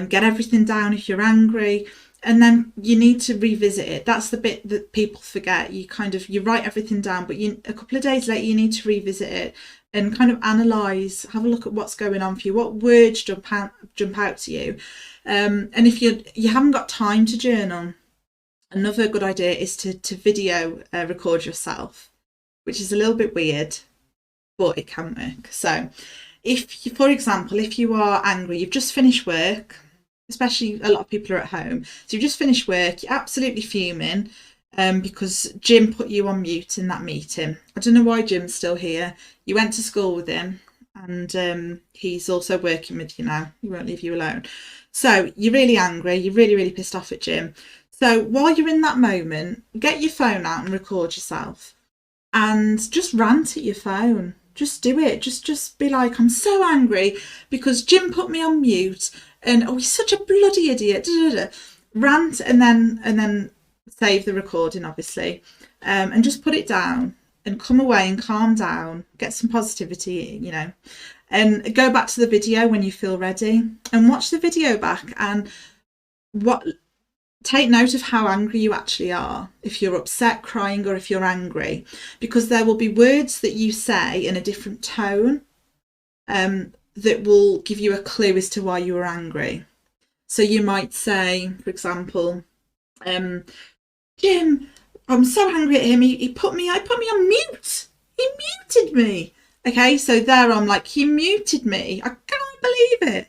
Get everything down if you're angry, and then you need to revisit it. That's the bit that people forget. You write everything down, but a couple of days later you need to revisit it and kind of analyze, have a look at what's going on for you, what words jump out to you. And if you haven't got time to journal, another good idea is to video record yourself, which is a little bit weird, but it can work. So for example, if you are angry, you've just finished work, especially a lot of people are at home. So you've just finished work, you're absolutely fuming because Jim put you on mute in that meeting. I don't know why Jim's still here. You went to school with him, and he's also working with you now. He won't leave you alone. So you're really angry, you're really, really pissed off at Jim. So while you're in that moment, get your phone out and record yourself and just rant at your phone. Just do it. Just be like, I'm so angry because Jim put me on mute, and he's such a bloody idiot. Rant and then save the recording, obviously, and just put it down and come away and calm down. Get some positivity, and go back to the video when you feel ready and watch the video back and take note of how angry you actually are, if you're upset, crying, or if you're angry, because there will be words that you say in a different tone that will give you a clue as to why you were angry. So you might say, for example, Jim, I'm so angry at him, he put me on mute. He muted me. Okay, so there I'm like, he muted me. I can't believe it.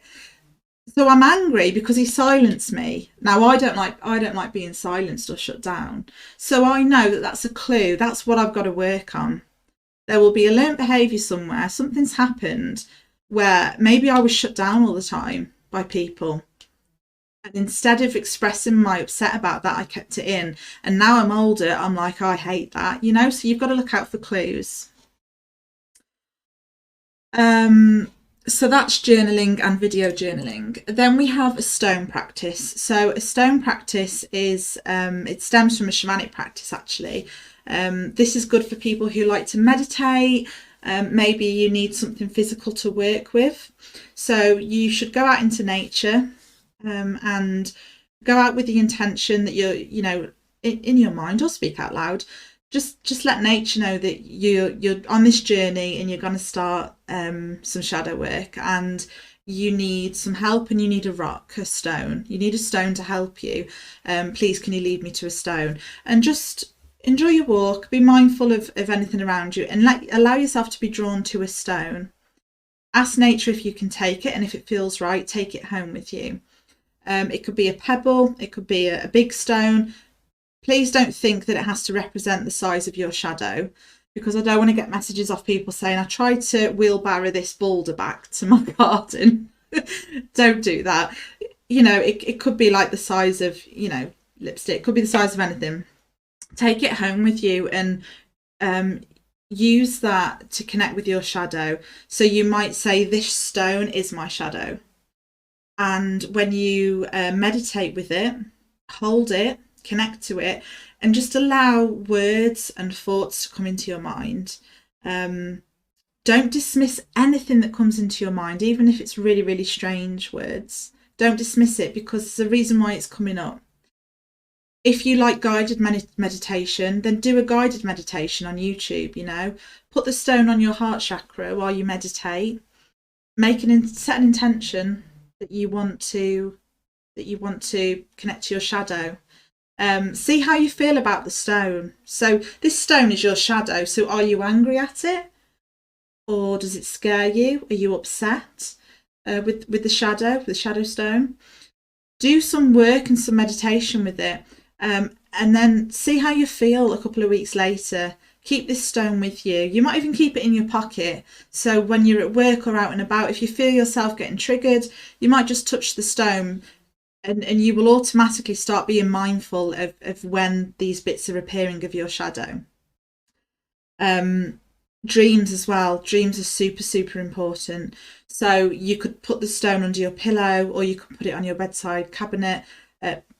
So I'm angry because he silenced me. Now I don't like being silenced or shut down. So I know that that's a clue. That's what I've got to work on. There will be a learnt behaviour somewhere. Something's happened where maybe I was shut down all the time by people. And instead of expressing my upset about that, I kept it in. And now I'm older, I'm like, oh, I hate that, So you've got to look out for clues. So that's journaling and video journaling. Then we have a stone practice. So a stone practice is, it stems from a shamanic practice actually. This is good for people who like to meditate. Maybe you need something physical to work with. So you should go out into nature and go out with the intention that you're, in your mind, or speak out loud. Just let nature know that you're on this journey and you're going to start some shadow work, and you need some help, and you need a rock, a stone. You need a stone to help you. Please, can you lead me to a stone? And just enjoy your walk. Be mindful of anything around you, and allow yourself to be drawn to a stone. Ask nature if you can take it, and if it feels right, take it home with you. It could be a pebble. It could be a big stone. Please don't think that it has to represent the size of your shadow, because I don't want to get messages off people saying, I tried to wheelbarrow this boulder back to my garden. Don't do that. It could be like the size of, lipstick. It could be the size of anything. Take it home with you and use that to connect with your shadow. So you might say, this stone is my shadow. And when you meditate with it, hold it, connect to it, and just allow words and thoughts to come into your mind. Don't dismiss anything that comes into your mind, even if it's really, really strange words. Don't dismiss it, because there's a reason why it's coming up. If you like guided meditation, then do a guided meditation on YouTube. Put the stone on your heart chakra while you meditate. Set an intention that you want to connect to your shadow. See how you feel about the stone. So this stone is your shadow. So are you angry at it, or does it scare you? Are you upset with the shadow stone? Do some work and some meditation with it, and then see how you feel a couple of weeks later. Keep this stone with you. You might even keep it in your pocket. So when you're at work or out and about, if you feel yourself getting triggered, you might just touch the stone and you will automatically start being mindful of when these bits are appearing of your shadow. Dreams as well. Dreams are super, super important. So you could put the stone under your pillow, or you could put it on your bedside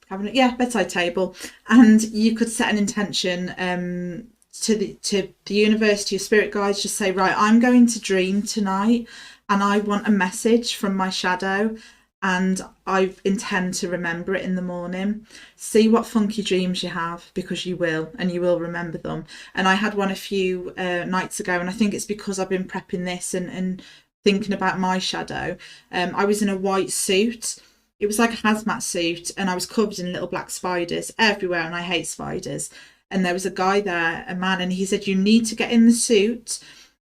bedside table, and you could set an intention to the universe, to your spirit guides. Just say, right, I'm going to dream tonight, and I want a message from my shadow, and I intend to remember it in the morning. See what funky dreams you have, because you will, and you will remember them. And I had one a few nights ago, and I think it's because I've been prepping this and thinking about my shadow. I was in a white suit. It was like a hazmat suit, and I was covered in little black spiders everywhere, and I hate spiders. And there was a guy there, a man, and he said, you need to get in the suit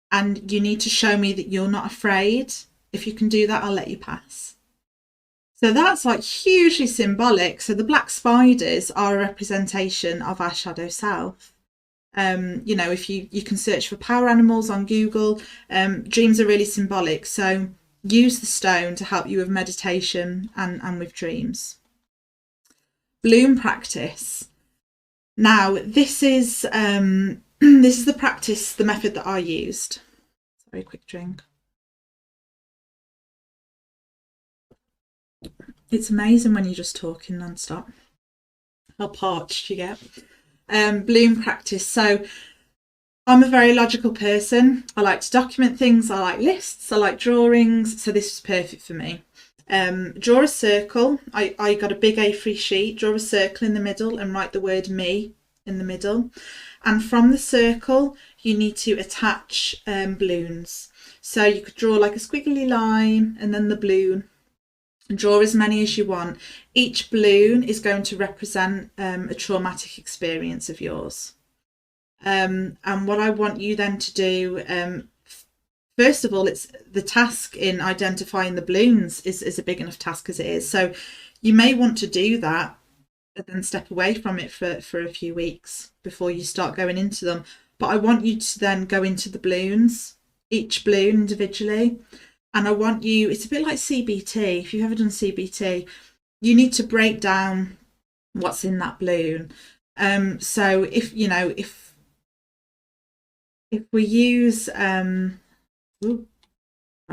and you need to show me that you're not afraid. If you can do that, I'll let you pass. So that's like hugely symbolic. So the black spiders are a representation of our shadow self. If you can search for power animals on Google, dreams are really symbolic. So use the stone to help you with meditation and with dreams. Bloom practice. Now, this is the practice, the method that I used. Sorry, quick drink. It's amazing when you're just talking non-stop how parched you get. Bloom practice. So I'm a very logical person. I like to document things. I like lists. I like drawings. So this was perfect for me. Draw a circle. I got a big A3 sheet. Draw a circle in the middle and write the word me in the middle. And from the circle, you need to attach balloons. So you could draw like a squiggly line and then the balloon. Draw as many as you want. Each balloon is going to represent a traumatic experience of yours. And what I want you then to do, first of all, it's the task in identifying the balloons is a big enough task as it is. So you may want to do that and then step away from it for a few weeks before you start going into them. But I want you to then go into the balloons, each balloon individually. And I want you, it's a bit like CBT. If you've ever done CBT, you need to break down what's in that balloon. So if we use, I've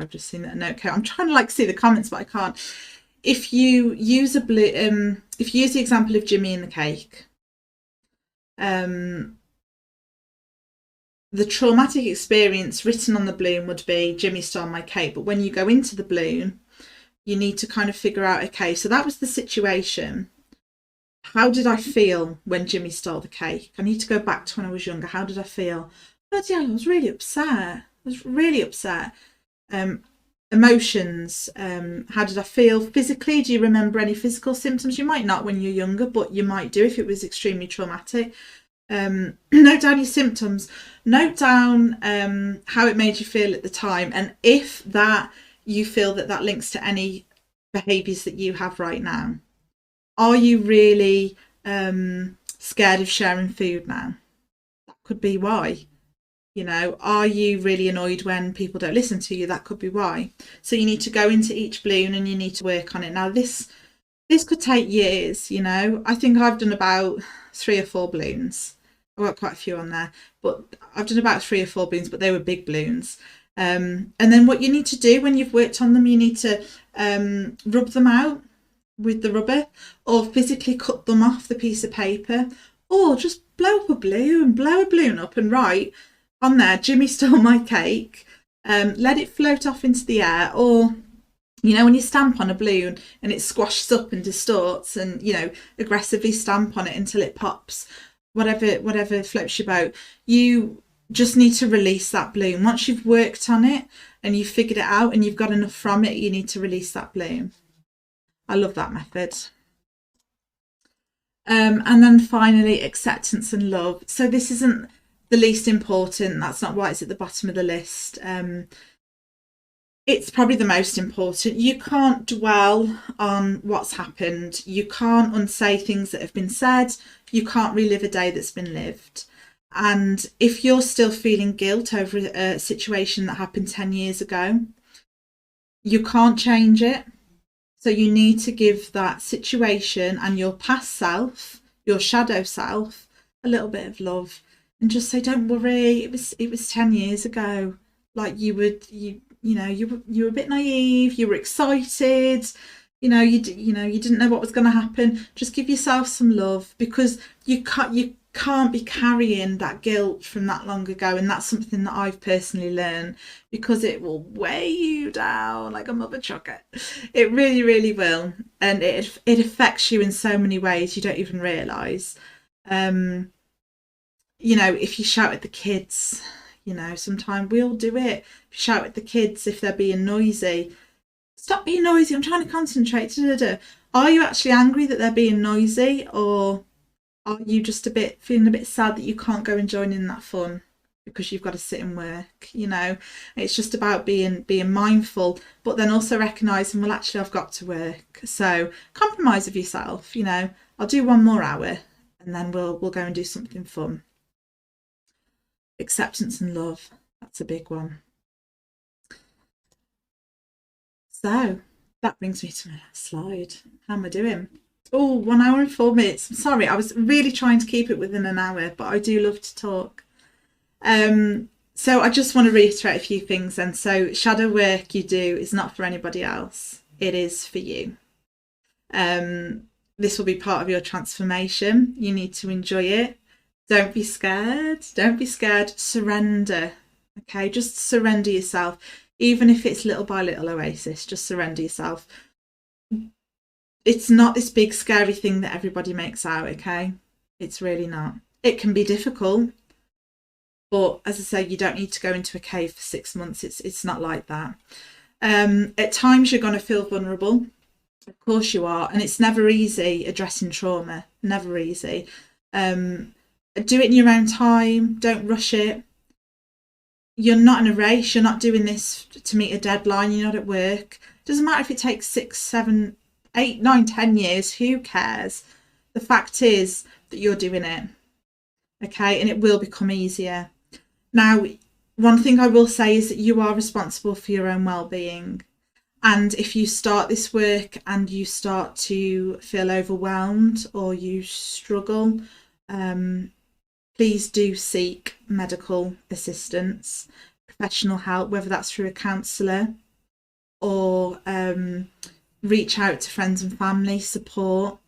just seen that note. I'm trying to see the comments, but I can't. If you use if you use the example of Jimmy and the cake, the traumatic experience written on the balloon would be Jimmy stole my cake. But when you go into the balloon, you need to kind of figure out, okay, so that was the situation. How did I feel when Jimmy stole the cake? I need to go back to when I was younger. How did I feel? Bloody hell, I was really upset. Emotions. How did I feel physically? Do you remember any physical symptoms? You might not when you're younger, but you might do if it was extremely traumatic. Note down your symptoms. Note down how it made you feel at the time, and if that you feel that links to any behaviours that you have right now. Are you really scared of sharing food now? That could be why. Are you really annoyed when people don't listen to you? That could be why. So you need to go into each balloon and you need to work on it. Now this could take years. I think I've done about 3 or 4 balloons. I've got quite a few on there, but I've done about 3 or 4 balloons, but they were big balloons. And then what you need to do when you've worked on them, you need to rub them out with the rubber, or physically cut them off the piece of paper, or just blow a balloon up and write on there, Jimmy stole my cake. Let it float off into the air, or when you stamp on a balloon and it squashes up and distorts, and aggressively stamp on it until it pops, whatever floats your boat. You just need to release that balloon. Once you've worked on it and you've figured it out and you've got enough from it, you need to release that balloon. I love that method. And then finally, acceptance and love. So this isn't the least important. That's not why it's at the bottom of the list. It's probably the most important. You can't dwell on what's happened. You can't unsay things that have been said. You can't relive a day that's been lived. And if you're still feeling guilt over a situation that happened 10 years ago, you can't change it. So you need to give that situation and your past self, your shadow self, a little bit of love, and just say, don't worry, it was 10 years ago. Like you were a bit naive, you were excited, you didn't know what was going to happen. Just give yourself some love, because you can't be carrying that guilt from that long ago. And that's something that I've personally learned, because it will weigh you down like a mother chucker. It really, really will. And it affects you in so many ways you don't even realise. If you shout at the kids, sometimes we'll do it. If you shout at the kids if they're being noisy, stop being noisy, I'm trying to concentrate. Da-da-da. Are you actually angry that they're being noisy, or are you just feeling a bit sad that you can't go and join in that fun because you've got to sit and work? It's just about being mindful, but then also recognising, well, actually I've got to work. So compromise with yourself. I'll do 1 more hour and then we'll go and do something fun. Acceptance and love, that's a big one. So that brings me to my last slide. How am I doing? Oh, 1 hour and 4 minutes. I'm sorry, I was really trying to keep it within an hour, but I do love to talk. So I just want to reiterate a few things then. So shadow work you do is not for anybody else. It is for you. This will be part of your transformation. You need to enjoy it. Don't be scared. Don't be scared. Surrender. Okay, just surrender yourself. Even if it's little by little oasis, just surrender yourself. It's not this big scary thing that everybody makes out, okay? It's really not. It can be difficult, but as I say, you don't need to go into a cave for 6 months. It's not like that. At times you're going to feel vulnerable. Of course you are. And it's never easy addressing trauma. Never easy. Do it in your own time. Don't rush it. You're not in a race. You're not doing this to meet a deadline. You're not at work. It doesn't matter if it takes 6, 7, 8, 9, 10 years. Who cares? The fact is that you're doing it. Okay, and it will become easier. Now, one thing I will say is that you are responsible for your own well-being. And if you start this work and you start to feel overwhelmed or you struggle, please do seek medical assistance, professional help, whether that's through a counsellor or reach out to friends and family support.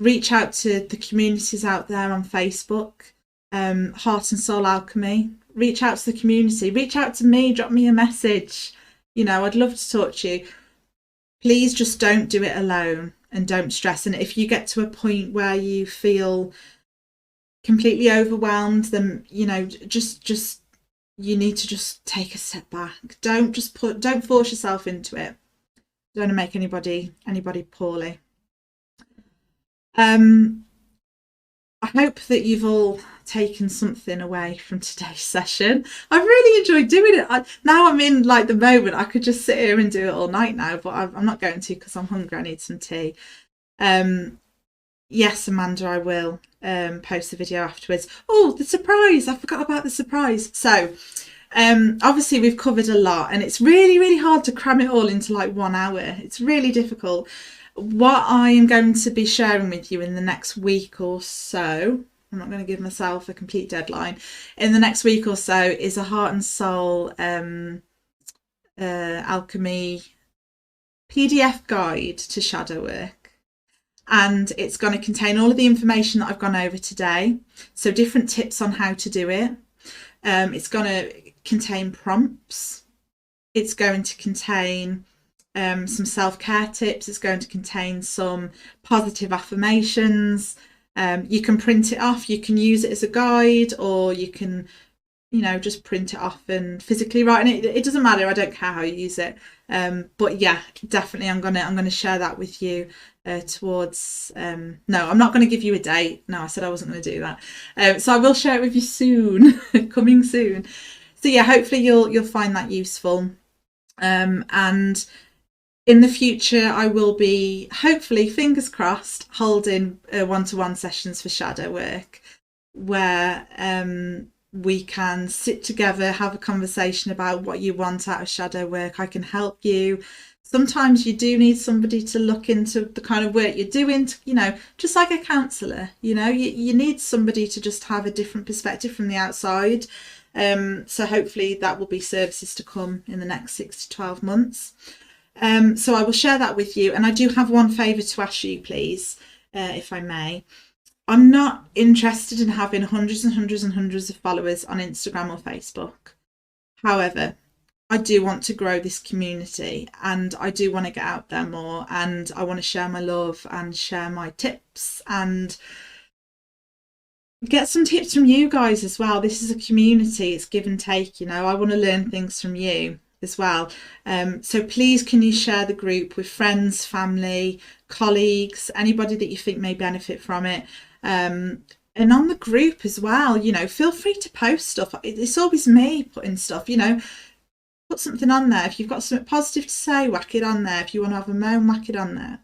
Reach out to the communities out there on Facebook, Heart and Soul Alchemy. Reach out to the community. Reach out to me. Drop me a message. I'd love to talk to you. Please just don't do it alone and don't stress. And if you get to a point where you feel completely overwhelmed, then just you need to just take a step back. Don't force yourself into it. Don't want to make anybody poorly. I hope that you've all taken something away from today's session. I really enjoyed doing it. Now I'm in like the moment. I could just sit here and do it all night now, but I'm not going to because I'm hungry. I need some tea. Yes, Amanda, I will post the video afterwards. Oh, the surprise. I forgot about the surprise. So obviously we've covered a lot and it's really, really hard to cram it all into like 1 hour. It's really difficult. What I am going to be sharing with you in the next week or so, I'm not going to give myself a complete deadline, in the next week or so is a Heart and Soul Alchemy PDF guide to shadow work. And it's going to contain all of the information that I've gone over today. So different tips on how to do it. It's going to contain prompts. It's going to contain some self-care tips. It's going to contain some positive affirmations. You can print it off. You can use it as a guide, or you can, just print it off and physically write in it. It doesn't matter. I don't care how you use it. But yeah, definitely, I'm gonna share that with you towards. No, I'm not going to give you a date. No, I said I wasn't going to do that. So I will share it with you soon, coming soon. So yeah, hopefully you'll find that useful. And in the future, I will be, hopefully, fingers crossed, holding one-to-one sessions for shadow work where we can sit together, have a conversation about what you want out of shadow work. I can help you sometimes you do need somebody to look into the kind of work you're doing, just like a counsellor, you need somebody to just have a different perspective from the outside. So hopefully that will be services to come in the next 6 to 12 months. So I will share that with you. And I do have one favour to ask you, please, if I may. I'm not interested in having hundreds and hundreds and hundreds of followers on Instagram or Facebook. However, I do want to grow this community, and I do want to get out there more, and I want to share my love and share my tips and get some tips from you guys as well. This is a community, it's give and take, I want to learn things from you as well. So please, can you share the group with friends, family, colleagues, anybody that you think may benefit from it. And on the group as well, feel free to post stuff. It's always me putting stuff, put something on there. If you've got something positive to say, whack it on there. If you want to have a moan, whack it on there.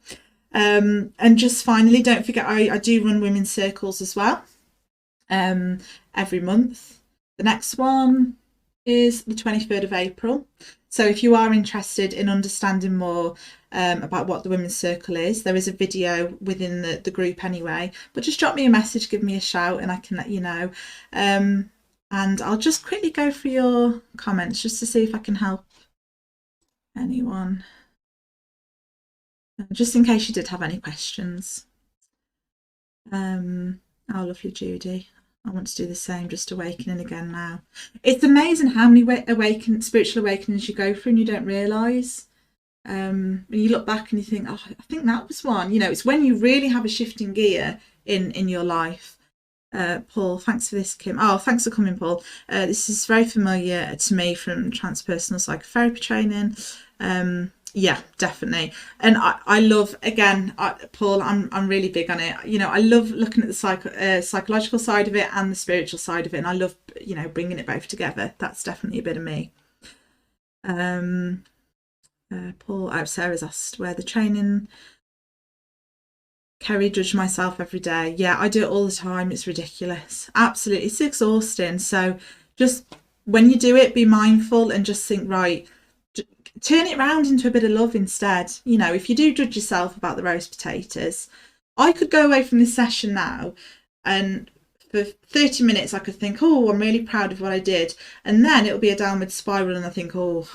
And just finally, don't forget, I do run women's circles as well, every month. The next one is the 23rd of April. So if you are interested in understanding more about what the Women's Circle is, there is a video within the group anyway, but just drop me a message, give me a shout, and I can let you know. And I'll just quickly go through your comments just to see if I can help anyone, just in case you did have any questions. Oh, lovely Judy. I want to do the same, just awakening again now. It's amazing how many spiritual awakenings you go through and you don't realise. And you look back and you think, oh, I think that was one. It's when you really have a shifting gear in your life. Paul, thanks for this, Kim. Oh, thanks for coming, Paul. This is very familiar to me from transpersonal psychotherapy training. Yeah, definitely. And I love, again, Paul, I'm really big on it. I love looking at the psychological side of it and the spiritual side of it. And I love, bringing it both together. That's definitely a bit of me. Paul, Sarah's asked where the training. Kerry, judge myself every day. Yeah, I do it all the time. It's ridiculous. Absolutely. It's exhausting. So just when you do it, be mindful and just think, right, turn it around into a bit of love instead. If you do judge yourself about the roast potatoes, I could go away from this session now and for 30 minutes I could think, oh, I'm really proud of what I did. And then it'll be a downward spiral and I think, oh,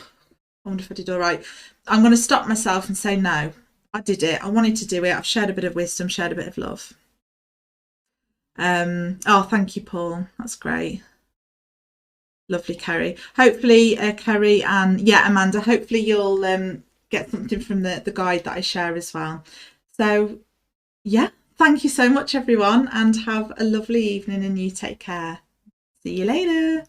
I wonder if I did all right. I'm going to stop myself and say, no, I did it. I wanted to do it. I've shared a bit of wisdom, shared a bit of love. Oh, thank you, Paul. That's great. Lovely, Kerry. Hopefully, Kerry and Amanda, hopefully you'll get something from the guide that I share as well. So yeah, thank you so much, everyone, and have a lovely evening, and you take care. See you later.